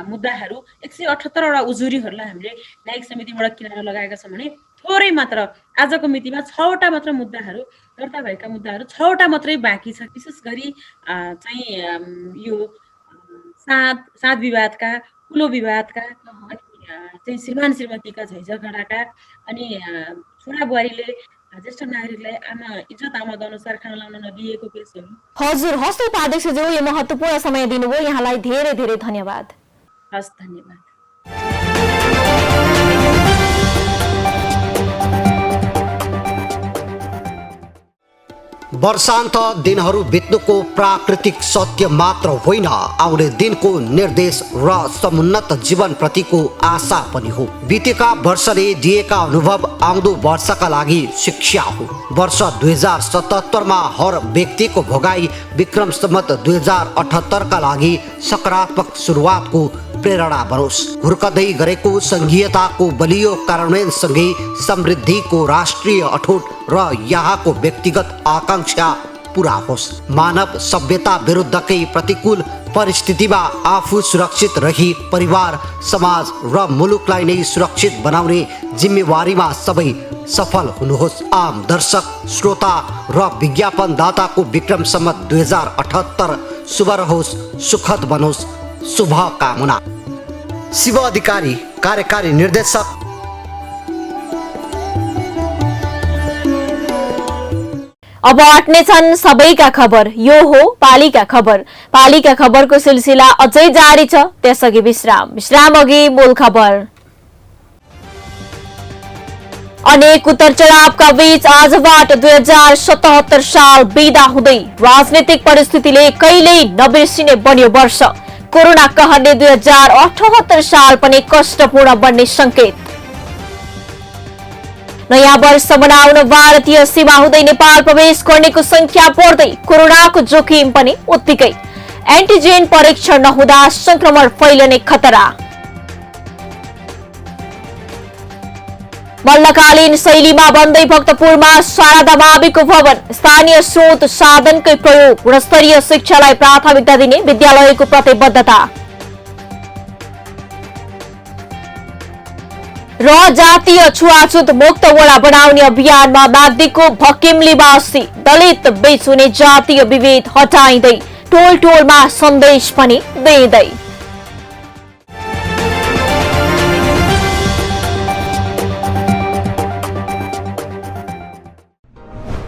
मुद्दाहरू, 178वटा उजुरीहरूलाई हामीले न्यायिक समितिबाट किनारा लगाएका छौँ भने थोरै मात्र आजको मितिमा 6वटा मात्र मुद्दाहरू दर्ता भएका मुद्दाहरू 6वटा मात्रै बाँकी छ। विशेष गरी चाहिँ यो साँध विवादका, कुलो विवादका, चाहिँ श्रीमान श्रीमतीका झैझगडाका, अनि छोरा बुहारीले ज्येष्ठ नागरिकलाई इज्जत आमद अनुसार खाना लाउन नदिएको केसहरू। हजुर, हस् उपाध्यक्षज्यू, यो महत्त्वपूर्ण समय दिनुभयो, यहाँलाई धेरै धेरै धन्यवाद। हस्, धन्यवाद। वर्षान्त दिनहरू बित्नुको प्राकृतिक सत्य मात्र होइन, आउने दिनको निर्देश र समुन्नत जीवनप्रतिको आशा पनि हो। बितेका वर्षले दिएका अनुभव आउँदो वर्षका लागि शिक्षा हो। वर्ष 2077 मा हर व्यक्तिको भोगाई विक्रम सम्वत 2078 का लागि सकारात्मक सुरुवातको प्रेरणा बनोस्। हुर्कदै गरेको संघीयताको बलियो कार्यान्वयनसँगै समृद्धिको राष्ट्रिय अठोट र यहाँको व्यक्तिगत आकांक्षा पूरा होस्। मानव सभ्यता विरुद्धकै प्रतिकूल परिस्थितिमा आफू सुरक्षित रही परिवार, समाज र मुलुकलाई नै सुरक्षित बनाउने जिम्मेवारीमा सबै सफल हुनुहोस्। आम दर्शक, श्रोता र विज्ञापनदाताको विक्रम सम्वत 2078 शुभ रहोस्, सुखद बनोस्, शुभकामना। शिव अधिकारी, कार्यकारी निर्देशक। अब अट्ने छन् सबैका खबर। यो हो पालिका खबर। पालिका खबरको सिलसिला अझै जारी छ, त्यसअघि विश्राम अघि मूल खबर। अनेक उतार चढावका बीच आजबाट 2077 साल बिदा हुँदै राजनीतिक परिस्थितिले कहिल्यै नबिर्सिने बन्यो वर्ष। कोरोना कहरले 2078 साल पनि कष्टपूर्ण बन्ने संकेत। नयाँ वर्ष मनाउन भारतीय सीमा हुँदै नेपाल प्रवेश गर्नेको संख्या बढ्दै कोरोनाको जोखिम पनि उत्तिकै। एन्टिजेन परीक्षण नहुँदा संक्रमण फैलने खतरा। मल्लकालीन शैलीमा बन्दै भक्तपुरमा शारदा माविको भवन। स्थानीय स्रोत साधनकै प्रयोग, गुणस्तरीय शिक्षालाई प्राथमिकता दिने विद्यालयको प्रतिबद्धता। र जातीय छुवाछुत मुक्त वडा बनाउने अभियानमा माग्दीको भकिमली बासी। दलित बीच हुने जातीय विभेद हटाइँदै टोल टोलमा सन्देश पनि दिँदै।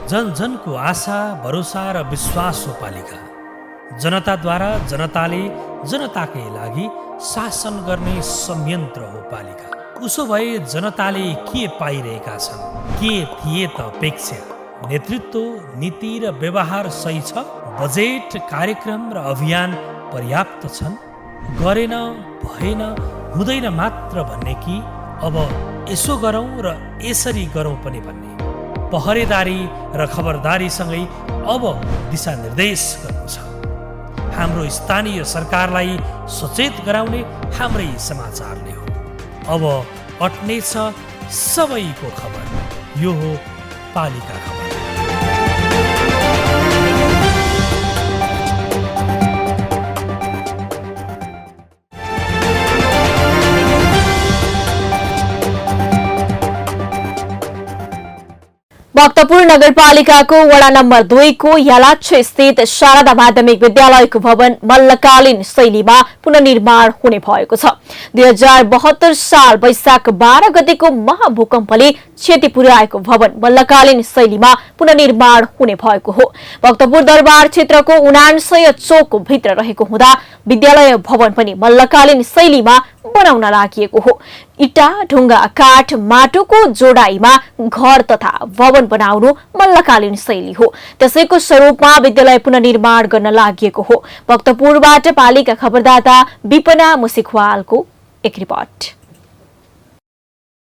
जन जनको आशा, भरोसा र विश्वास हो पालिका। जनताद्वारा जनताले जनताकै लागि शासन गर्ने संयन्त्र हो पालिका। उसो भए जनताले के पाइरहेका छन्? के थिए त अपेक्षा? नेतृत्व, नीति र व्यवहार सही छ? बजेट, कार्यक्रम र अभियान पर्याप्त छन्? गरेन, भएन, हुँदैन मात्र भन्ने कि अब यसो गरौँ र यसरी गरौँ पनि भन्ने? पहरेदारी र खबरदारीसँगै अब दिशानिर्देश गर्नु छ। हाम्रो स्थानीय सरकारलाई सचेत गराउने हाम्रै समाचारले हो। अब अट्ने छ सबैको खबर। यो हो पालिका खबर। भक्तपुर नगरपालिकाको वडा नम्बर 2 को यालाच्छ स्थित शारदा माध्यमिक विद्यालयको भवन मल्लकालीन शैलीमा पुनर्निर्माण हुने भएको छ। 2072 साल वैशाख 12 गतेको महाभूकम्पले क्षति पुर्याएको भवन मल्लकालीन शैलीमा पुनर्निर्माण हुने भएको हो। भक्तपुर दरबार क्षेत्रको 79 चोक भित्र रहेको हुँदा विद्यालय भवन पनि मल्लकालीन शैलीमा बनाउन लागि हो। इटा, ढुङ्गा, काठ, माटोको जोडाईमा घर तथा भवन बनाउनु मल्लकालीन शैली हो। त्यसैको स्वरूपमा विद्यालय पुनर्निर्माण गर्न लागि हो। भक्तपुरबाट पालिका खबरदाता विपना मुसिखवालको एक रिपोर्ट।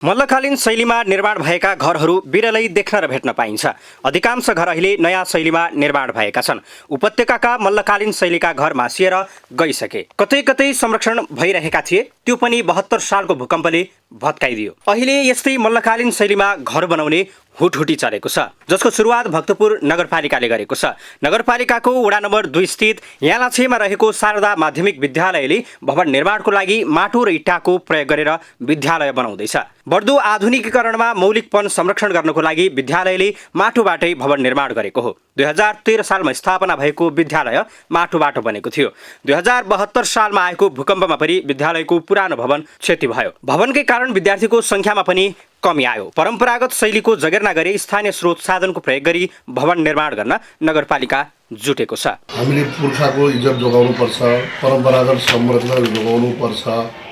मल्लकालीन शैलीमा निर्माण भएका घरहरू बिरलै देख्न र भेट्न पाइन्छ। अधिकांश घर अहिले नयाँ शैलीमा निर्माण भएका छन्। उपत्यकाका मल्लकालीन शैलीका घर मासिएर गइसके। कतै कतै संरक्षण भइरहेका थिए, त्यो पनि 72 सालको भूकम्पले भत्काइदियो। अहिले यस्तै मल्लकालीन शैलीमा घर बनाउने हुटहुटी चलेको छ, जसको सुरुवात भक्तपुर नगरपालिकाले गरेको छ। नगरपालिकाको वडा नम्बर 2 स्थित यालाछेमा रहेको शारदा माध्यमिक विद्यालयले भवन निर्माणको लागि माटो र इट्टाको प्रयोग गरेर विद्यालय बनाउँदैछ। बढ्दो आधुनिकीकरणमा मौलिकपन संरक्षण गर्नको लागि विद्यालयले माटोबाटै भवन निर्माण गरेको हो। 2013 सालमा स्थापना भएको विद्यालय माटोबाट बनेको थियो। 2072 सालमा आएको भूकम्पमा पनि विद्यालयको पुरानो भवन क्षति भयो। भवनकै कारण विद्यार्थीको संख्यामा पनि कमी आयो। परम्परागत शैलीको जगेर्ना गरी स्थानीय स्रोत साधनको प्रयोग गरी भवन निर्माण गर्न नगरपालिका जुटेको छ। हामीले पुर्खाको इज्जत जोगाउनुपर्छ, परम्परागत संरचना जोगाउनुपर्छ,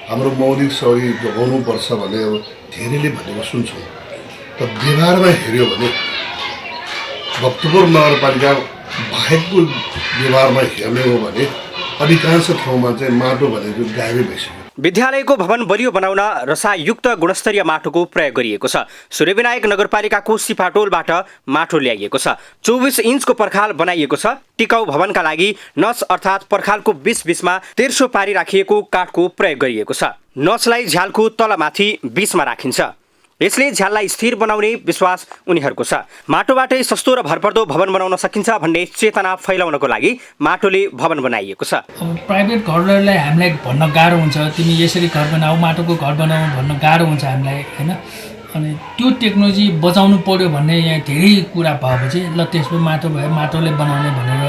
हाम्रो मौलिक शैली जोगाउनुपर्छ भन्ने धेरैले भनेको सुन्छौँ। तर व्यवहारमा हेऱ्यो भने भक्तपुर नगरपालिका बाहेकको व्यवहारमा हेर्ने हो भने अधिकांश ठाउँमा चाहिँ माटो भनेको गायबै भइसक्यो। विद्यालयको भवन बलियो बनाउन रसायुक्त गुणस्तरीय माटोको प्रयोग गरिएको छ। सूर्यविनायक नगरपालिकाको सिपाटोलबाट माटो ल्याइएको छ। 24 इन्चको पर्खाल बनाइएको छ। टिकाउ भवनका लागि नस अर्थात् पर्खालको बीचमा तेर्सो पारी राखिएको काठको प्रयोग गरिएको छ। नसलाई झ्यालको तलमाथि बीचमा राखिन्छ। यसले झ्याललाई स्थिर बनाउने विश्वास उनीहरूको छ। माटोबाटै सस्तो र भरपर्दो भवन बनाउन सकिन्छ भन्ने चेतना फैलाउनको लागि माटोले भवन बनाइएको छ। अब प्राइभेट घरहरूलाई हामीलाई भन्न गाह्रो हुन्छ, तिमी यसरी घर बनाऊ, माटोको घर बनाऊ भन्न गाह्रो हुन्छ हामीलाई, होइन। अनि त्यो टेक्नोलोजी बचाउनु पर्यो भन्ने यहाँ धेरै कुरा भएपछि ल त्यसमा माटो भए माटोले बनाउने भनेर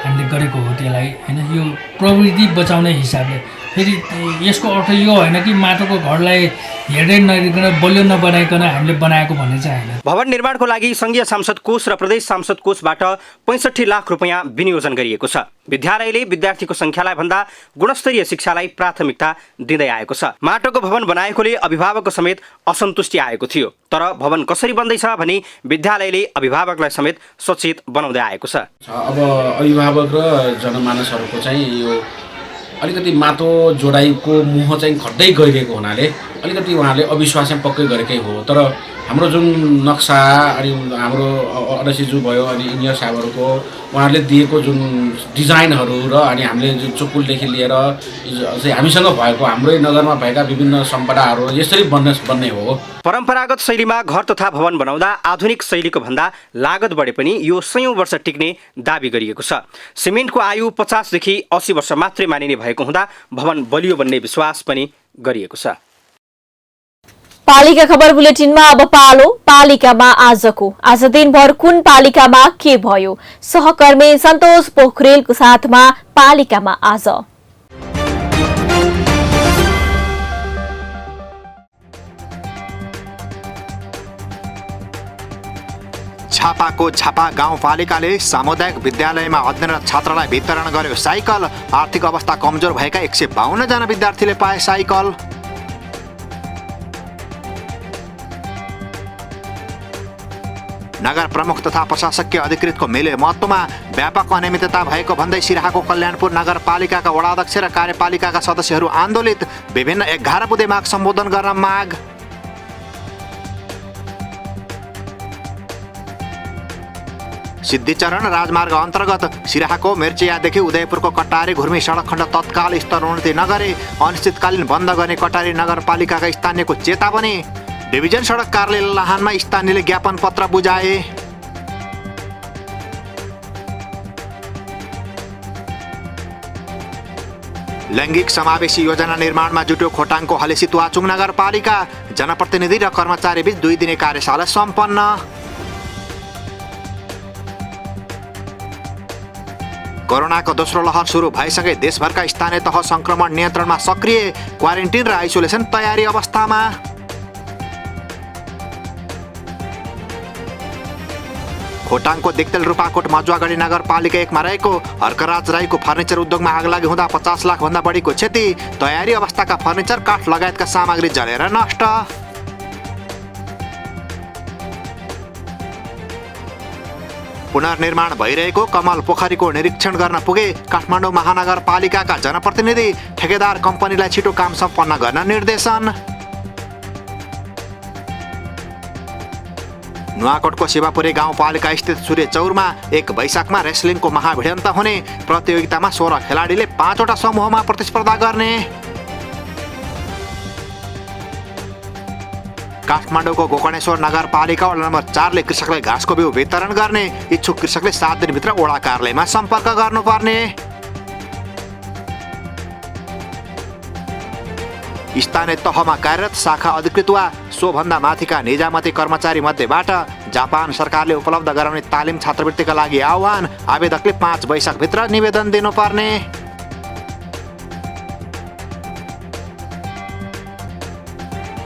हामीले गरेको हो त्यसलाई, होइन। यो प्रविधि बचाउने हिसाबले फेरि यसको अर्थ यो होइन कि माटोको घरलाई हेर्दै नहेरिकन बलियो नबनाइकन हामीले बनाएको भन्ने चाहिँ होइन। भवन निर्माणको लागि सङ्घीय सांसद कोष र प्रदेश सांसद कोषबाट 65 लाख रुपियाँ विनियोजन गरिएको छ। विद्यालयले विद्यार्थीको सङ्ख्यालाई भन्दा गुणस्तरीय शिक्षालाई प्राथमिकता दिँदै आएको छ। माटोको भवन बनाएकोले अभिभावकको समेत असन्तुष्टि आएको थियो, तर भवन कसरी बन्दैछ भनी विद्यालयले अभिभावकलाई समेत सचेत बनाउँदै आएको छ। अब अभिभावक र जनमानसहरूको चाहिँ यो अलिकति माटो जोडाइको मुह चाहिँ खड्दै गइरहेको हुनाले अलिकति उहाँहरूले अविश्वास चाहिँ पक्कै गरेकै हो। तर हाम्रो जुन नक्सा अनि हाम्रो अडसीज्यू भयो अनि इन्जिनियर साहबहरूको उहाँहरूले दिएको जुन डिजाइनहरू र अनि हामीले जुन चुकुलदेखि लिएर चाहिँ हामीसँग भएको हाम्रै नगरमा भएका विभिन्न सम्पदाहरू यसरी बन्ने हो। परम्परागत शैलीमा घर तथा भवन बनाउँदा आधुनिक शैलीको भन्दा लागत बढे पनि यो सयौं वर्ष टिक्ने दाबी गरिएको छ। सिमेन्टको आयु 50 देखि 80 वर्ष मात्रै मानिने भएको हुँदा भवन बलियो भन्ने विश्वास पनि गरिएको छ। पालिका खबर बुलेटिनमा अब पालो पालिकामा आजको। आज दिनभर कुन पालिकामा के भयो? सहकर्मी सन्तोष पोखरेलको साथमा पालिकामा आज। छापाको छापा गाउँपालिकाले सामुदायिक विद्यालयमा अध्ययनरत छात्रलाई वितरण गर्यो साइकल। आर्थिक अवस्था कमजोर भएका 152 जना विद्यार्थीले पाए साइकल। नगर प्रमुख तथा प्रशासकीय अधिकृतको मेले महत्त्वमा व्यापक अनियमितता भएको भन्दै सिराहाको कल्याणपुर नगरपालिकाका वडाध्यक्ष र कार्यपालिकाका सदस्यहरू आन्दोलित। विभिन्न 11 बुँदे माग सम्बोधन गर्न माग। सिद्धिचरण राजमार्ग अन्तर्गत सिराहाको मिर्चियादेखि उदयपुरको कटारी घुर्मी सडक खण्ड तत्काल स्तरोन्नति नगरे अनिश्चितकालीन बन्द गर्ने कटारी नगरपालिकाका स्थानीयको चेतावनी। डिभिजन सडक कार्यालय लाहानमा स्थानीयले ज्ञापन पत्र बुझाए। लैङ्गिक समावेशी योजना निर्माणमा जुट्यो खोटाङको हलेसितुवाचुङ नगरपालिका। जनप्रतिनिधि र कर्मचारी बीच 2 दिने कार्यशाला सम्पन्न। कोरोनाको दोस्रो लहर सुरु भएसँगै देशभरका स्थानीय तह संक्रमण नियन्त्रणमा सक्रिय। क्वारेन्टिन र आइसोलेसन तयारी अवस्थामा। खोटाङको दिक्तेल रूपाकोट मजुवागढी नगरपालिका 1 मा रहेको हर्कराज राईको फर्निचर उद्योगमा आगलागी हुँदा 50 लाख भन्दा बढीको क्षति। तयारी अवस्थाका फर्निचर काठ लगायतका सामग्री जलेर नष्ट। पुनर्निर्माण भइरहेको कमल पोखरीको निरीक्षण गर्न पुगे काठमाडौँ महानगरपालिकाका जनप्रतिनिधि। ठेकेदार कम्पनीलाई छिटो काम सम्पन्न गर्न निर्देशन। नुवाकोटको शिवापुरी गाउँपालिका स्थित सूर्य चौरमा 1 वैशाखमा रेस्लिङको महाभिडन्त हुने। प्रतियोगितामा 16 खेलाडीले 5 वटा समूहमा प्रतिस्पर्धा गर्ने। काठमाडौँको गोकर्णेश्वर नगरपालिका वडा नम्बर 4 ले कृषकलाई घाँसको बिउ वितरण गर्ने। इच्छुक कृषकले 7 दिनभित्र वडा कार्यालयमा सम्पर्क गर्नुपर्ने। स्थानीय तहमा कार्यरत शाखा अधिकृत वा सोभन्दा माथिका निजामती कर्मचारी मध्येबाट जापान सरकारले उपलब्ध गराउने तालिम छात्रवृत्तिका लागि आह्वान। आवेदकले 5 वैशाखभित्र निवेदन दिनुपर्ने।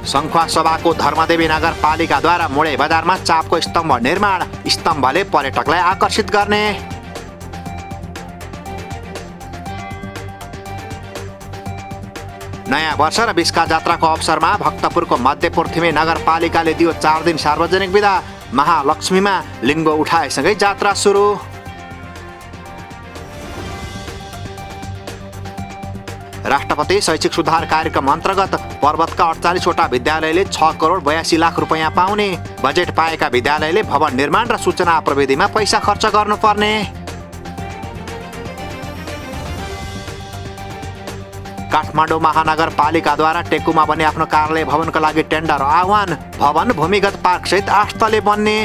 सङ्खुवा सभाको धर्मदेवी नगरपालिकाद्वारा मोडे बजारमा चापको स्तम्भ निर्माण। स्तम्भले पर्यटकलाई आकर्षित गर्ने। नयाँ वर्ष र विस्का जात्राको अवसरमा भक्तपुरको मध्यपुर थिमे नगरपालिकाले दियो 4 दिन सार्वजनिक बिदा। महालक्ष्मीमा लिङ्ग उठाएसँगै जात्रा सुरु। राष्ट्रपति शैक्षिक सुधार कार्यक्रम अन्तर्गत पर्वतका 48वटा विद्यालयले 6 करोड 82 लाख रुपैयाँ पाउने। बजेट पाएका विद्यालयले भवन निर्माण र सूचना प्रविधिमा पैसा खर्च गर्नुपर्ने। काठमाडौँ महानगरपालिकाद्वारा टेकुमा बन्ने आफ्नो कार्यालय भवनका लागि टेन्डर आह्वान। भवन भूमिगत पार्कसहित 8 तले बन्ने।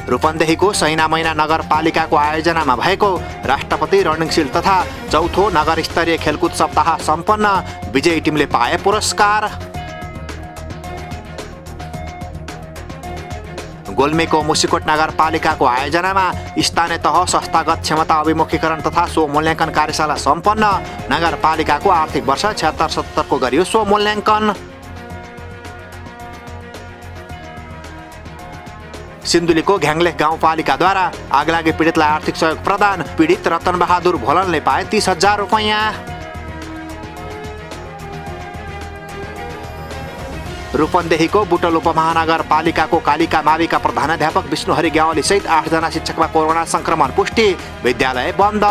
रूपन्देहीको सैनामैना नगरपालिकाको आयोजनामा भएको राष्ट्रपति रणशिल तथा चौथो नगर स्तरीय खेलकुद सप्ताह सम्पन्न। विजयी टिमले पाए पुरस्कार। गोल्मीको मुसिकोट नगरपालिकाको आयोजनामा स्थानीय तह संस्थागत क्षमता अभिमुखीकरण तथा स्वमूल्याङ्कन कार्यशाला सम्पन्न। नगरपालिकाको आर्थिक वर्ष 76-77 को गरियो स्वमूल्याङ्कन। सिन्धुलीको घ्याङलेख गाउँपालिकाद्वारा आगलागी पीडितलाई आर्थिक सहयोग प्रदान। पीडित रतन बहादुर भोलनले पाए 30,000 रुपैयाँ। रूपन्देहीको बुटल उपमहानगरपालिकाको कालिका माविका प्रधानाध्यापक विष्णुहरि ग्यावाली सहित 8 जना शिक्षकमा कोरोना संक्रमण पुष्टि। विद्यालय बन्द।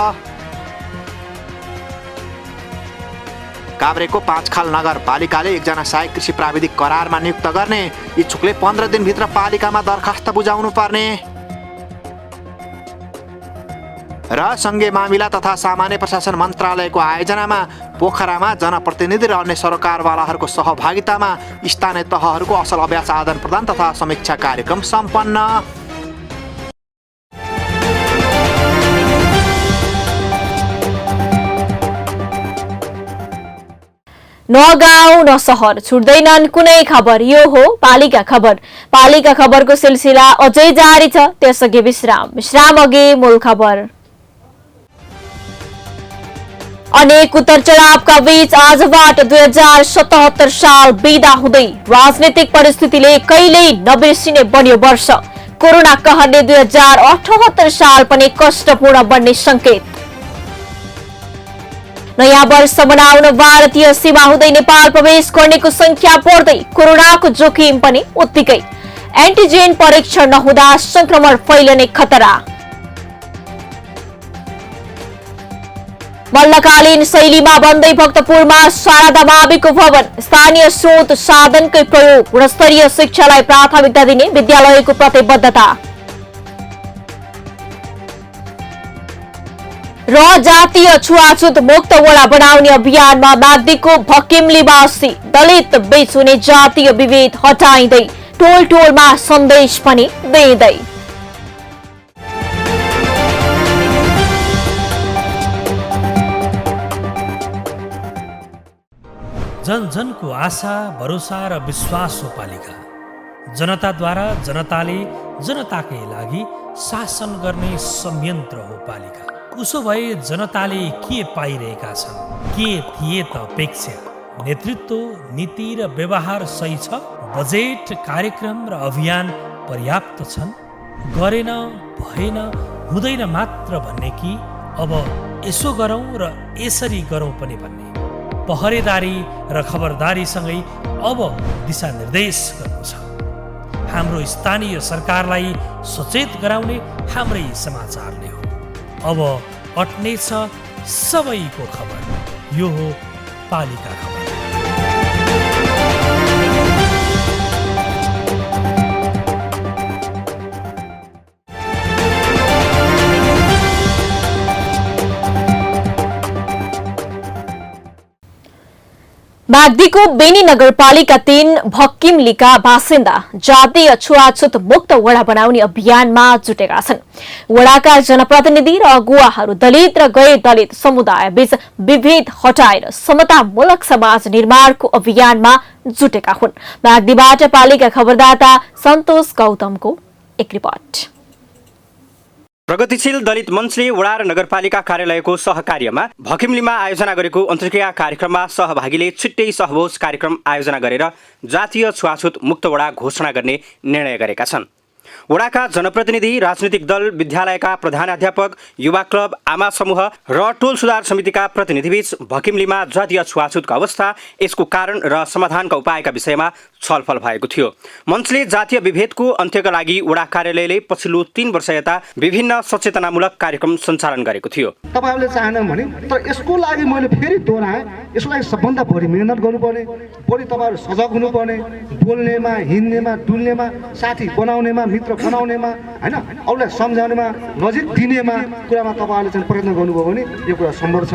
काभ्रेको 5 खाल नगरपालिकाले 1 जना सहायक कृषि प्राविधिक करारमा नियुक्त गर्ने। इच्छुकले 15 दिनभित्र पालिकामा दरखास्त बुझाउनु पर्ने। र सङ्घीय मामिला तथा सामान्य प्रशासन मन्त्रालयको आयोजनामा पोखरामा जनप्रतिनिधि र अन्य सरकारवालाहरूको सहभागितामा स्थानीय तहहरूको असल अभ्यास आदान प्रदान तथा समीक्षा कार्यक्रम सम्पन्न। न गाउँ न सहर छुट्दैनन् कुनै खबर। यो हो पालिका खबर। पालिका खबरको सिलसिला अझै जारी छ, त्यसअघि विश्राम अघि मूल खबर। अनेक उतार चढावका बीच आजबाट 2077 साल बिदा हुँदै राजनीतिक परिस्थितिले कहिल्यै नबिर्सिने बन्यो वर्ष। कोरोना कहरले 2078 साल पनि कष्टपूर्ण बन्ने संकेत। नयाँ वर्ष मनाउन भारतीय सीमा हुँदै नेपाल प्रवेश गर्नेको संख्या बढ्दै कोरोनाको जोखिम पनि उत्तिकै। एन्टिजेन परीक्षण नहुँदा संक्रमण फैलने खतरा। मल्लकालीन शैलीमा बन्दै भक्तपुरमा शारदा माविको भवन। स्थानीय स्रोत साधनकै प्रयोग। गुणस्तरीय शिक्षालाई प्राथमिकता दिने विद्यालयको प्रतिबद्धता। र जातीय छुवाछुत मुक्त वडा बनाउने अभियानमा माग्दीको भकिमलीवासी। दलित बीच हुने जातीय विभेद हटाइँदै टोल टोलमा सन्देश पनि दिँदै। जन जनको आशा भरोसा र विश्वास हो पालिका। जनताद्वारा जनताले जनताकै लागि शासन गर्ने संयन्त्र हो पालिका। उसो भए जनताले के पाइरहेका छन्? के थिए त अपेक्षा? नेतृत्व, नीति र व्यवहार सही छ? बजेट, कार्यक्रम र अभियान पर्याप्त छन्? गरेन, भएन, हुँदैन मात्र भन्ने कि अब यसो गरौँ र यसरी गरौँ पनि भन्ने? पहरेदारी र खबरदारीसँगै अब दिशानिर्देश गर्नु छ। हाम्रो स्थानीय सरकारलाई सचेत गराउने हाम्रै समाचारले हो। अब अट्नेछ सबैको खबर। यो हो पालिका खबर। माग्दीको बेनी नगरपालिका 3 भक्किमलीका बासिन्दा जातीय छुवाछुत मुक्त वडा बनाउने अभियानमा जुटेका छन्। वडाका जनप्रतिनिधि र अगुवाहरू दलित र गैर दलित समुदाय बीच विभेद हटाएर समतामूलक समाज निर्माणको अभियानमा जुटेका हुन्। माग्दीबाट पालिका खबरदाता सन्तोष गौतमको एक रिपोर्ट। प्रगतिशील दलित मञ्चले वडा र नगरपालिका कार्यालयको सहकार्यमा भकिमलीमा आयोजना गरेको अन्तर्क्रिया कार्यक्रममा सहभागीले छिट्टै सहभोज कार्यक्रम आयोजना गरेर जातीय छुवाछुत मुक्त वडा घोषणा गर्ने निर्णय गरेका छन्। वडाका जनप्रतिनिधि, राजनीतिक दल, विद्यालयका प्रधानाध्यापक, युवा क्लब, आमा समूह र टोल सुधार समितिका प्रतिनिधिबीच भकिमलीमा जातीय छुवाछुतको अवस्था, यसको कारण र समाधानका उपायका विषयमा छलफल भएको थियो। मञ्चले जातीय विभेदको अन्त्यका लागि वडा कार्यालयले पछिल्लो 3 वर्ष यता विभिन्न सचेतनामूलक कार्यक्रम सञ्चालन गरेको थियो। तपाईहरुले चाहेनन् भने तर यसको लागि मैले फेरि दोहोऱ्याएँ, यसको लागि सबभन्दा बढी मेहनत गर्नुपर्ने, बढी तपाईहरु सजग हुनुपर्ने, बोल्नेमा, हिँड्नेमा, डुल्नेमा, साथी बनाउनेमा, मित्र बनाउनेमा, हैन, अरूलाई सम्झाउनेमा, नजिक दिनेमा कुरामा तपाईहरुले चाहिँ प्रयत्न गर्नुभयो भने यो कुरा सम्भव छ।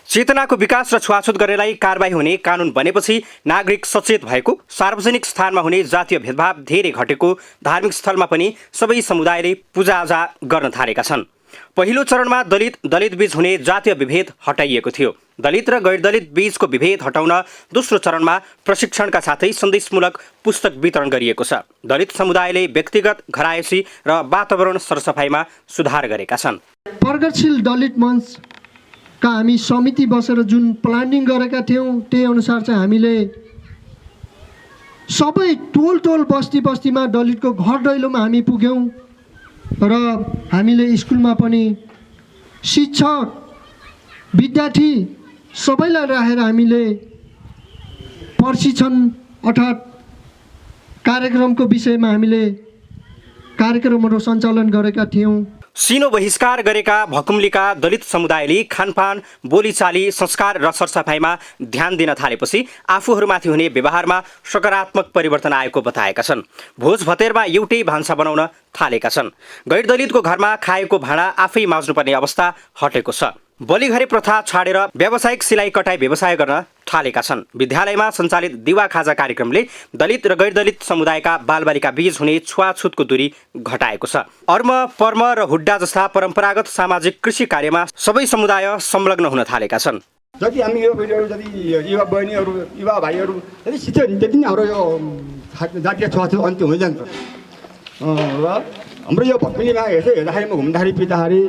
चेतनाको विकास र छुवाछुत गर्नेलाई कारबाही हुने कानुन बनेपछि नागरिक सचेत भएको, सार्वजनिक स्थानमा हुने जातीय भेदभाव धेरै घटेको, धार्मिक स्थलमा पनि सबै समुदायले पूजाआजा गर्न थालेका छन्। पहिलो चरणमा दलित बीच हुने जातीय विभेद हटाइएको थियो। दलित र गैर दलित बीचको विभेद हटाउन दोस्रो चरणमा प्रशिक्षणका साथै सन्देशमूलक पुस्तक वितरण गरिएको छ। दलित समुदायले व्यक्तिगत घरायसी र वातावरण सरसफाइमा सुधार गरेका छन्। प्रगतिशील दलित मञ्चका हामी समिति बसेर जुन प्लानिङ गरेका थियौँ त्यही अनुसार चाहिँ हामीले सबै टोल बस्तीमा दलितको घर दैलोमा हामी पुग्यौँ र हामीले स्कुलमा पनि शिक्षक, विद्यार्थी सबैलाई राखेर हामीले प्रशिक्षण अर्थात् कार्यक्रमको विषयमा हामीले कार्यक्रमहरू सञ्चालन गरेका थियौँ। सिनो बहिष्कार गरेका भकुम्लीका दलित समुदायले खानपान, बोलीचाली, संस्कार र सरसफाइमा ध्यान दिन थालेपछि आफूहरूमाथि हुने व्यवहारमा सकारात्मक परिवर्तन आएको बताएका छन्। भोज भतेरमा एउटै भान्सा बनाउन थालेका छन्। गैर दलितको घरमा खाएको भाँडा आफै माझ्नुपर्ने अवस्था हटेको छ। बलिघरे प्रथा छाडेर व्यावसायिक सिलाइ कटाई व्यवसाय गर्न थालेका छन्। विद्यालयमा सञ्चालित दिवा खाजा कार्यक्रमले दलित र गैर दलित समुदायका बालबालिका बीच हुने छुवाछुतको दूरी घटाएको छ। अर्म, पर्म र हुड्डा जस्ता परम्परागत सामाजिक कृषि कार्यमा सबै समुदाय संलग्न हुन थालेका छन्। जति हामी यो जति युवा बहिनीहरू, युवा भाइहरू जति शिक्षित त्यति नै हाम्रो यो जातीय छुवाछुत अन्त्य हुँदै जान्छ। र हाम्रो यो भक्कलीमा हेर्दाखेरि म घुम्दाखेरि पिर्दाखेरि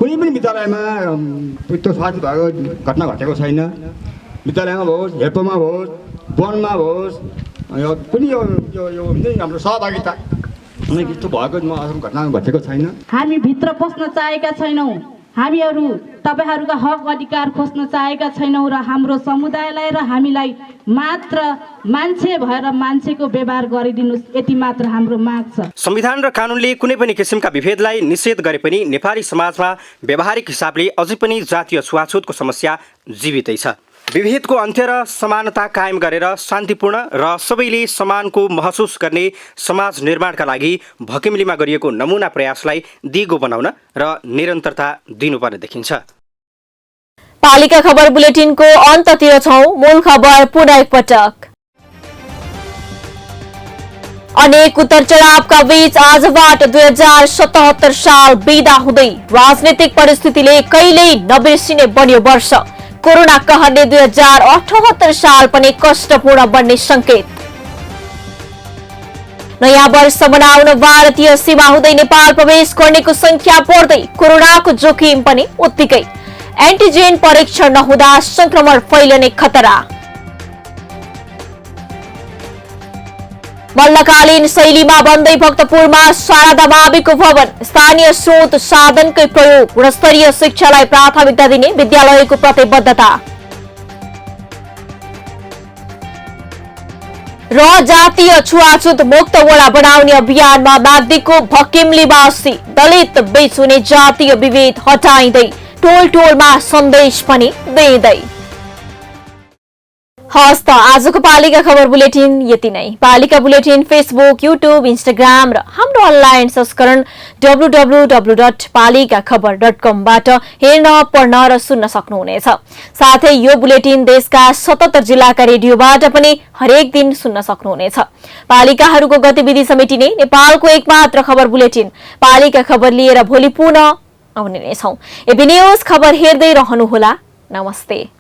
कुनै पनि विद्यालयमा त्यो छुवाछुत भएको घटना घटेको छैन। विद्यालयमा होस्, हेल्पमा होस्, वनमा होस्, यो कुनै यो हुन्छ नि हाम्रो सहभागिता यस्तो भएको घटना घटेको छैन। हामी भित्र पस्न चाहेका छैनौँ। हामीहरू तपाईहरुका हक अधिकार खोज्न चाहेका छैनौँ र हाम्रो समुदायलाई र हामीलाई मात्र मान्छे भएर मान्छेको व्यवहार गरिदिनुस्, यति मात्र हाम्रो माग छ। संविधान र कानुनले कुनै पनि किसिमका विभेदलाई निषेध गरे पनि नेपाली समाजमा व्यावहारिक हिसाबले अझै पनि जातीय छुवाछुतको समस्या जीवितै छ। विभेदको अन्त्य र समानता कायम गरेर शान्तिपूर्ण र सबैले समानको महसुस गर्ने समाज निर्माणका लागि भकिमलीमा गरिएको नमुना प्रयासलाई दिगो बनाउन र निरन्तरता दिनुपर्ने देखिन्छ। पालिका खबर बुलेटिनको अन्ततिर छौं। मूल खबर पुनः एकपटक। अनेक उतार चढावका बीच आजबाट 2077 साल बिदा हुँदै राजनीतिक परिस्थितिले कहिल्यै नबिर्सिने बन्यो वर्ष। कोरोना कहरले 2078 साल पनि कष्टपूर्ण बन्ने संकेत। नयाँ वर्ष मनाउन भारतीय सीमा हुँदै नेपाल प्रवेश गर्नेको संख्या बढ्दै कोरोनाको जोखिम पनि उत्तिकै। एन्टिजेन परीक्षण नहुँदा संक्रमण फैलने खतरा। मल्लकालीन शैलीमा बन्दै भक्तपुरमा शारदा माविको भवन। स्थानीय स्रोत साधनकै प्रयोग, गुणस्तरीय शिक्षालाई प्राथमिकता दिने विद्यालयको प्रतिबद्धता। र जातीय छुवाछुत मुक्त वडा बनाउने अभियानमा माग्दीको भकिमलीवासी दलित बीच हुने जातीय विभेद हटाइँदै टोलमा सन्देश पनि दिँदै। हस् त आजको पालिका खबर बुलेटिन यति नै। पालिका बुलेटिन फेसबुक, युट्युब, इन्स्टाग्राम र हाम्रो अनलाइन संस्करण www.palikakhbar.com बाट हेर्न, पढ्न र सुन्न सक्नुहुनेछ। साथै यो बुलेटिन देशका 77 जिल्लाका रेडियोबाट पनि हरेक दिन सुन्न सक्नुहुनेछ। पालिकाहरूको गतिविधि समेटिने नेपालको एकमात्र खबर बुलेटिन पालिका खबर लिएर भोलि पुनः आउने नै छौं। एबी न्यूज खबर हेर्दै रहनुहोला। नमस्ते।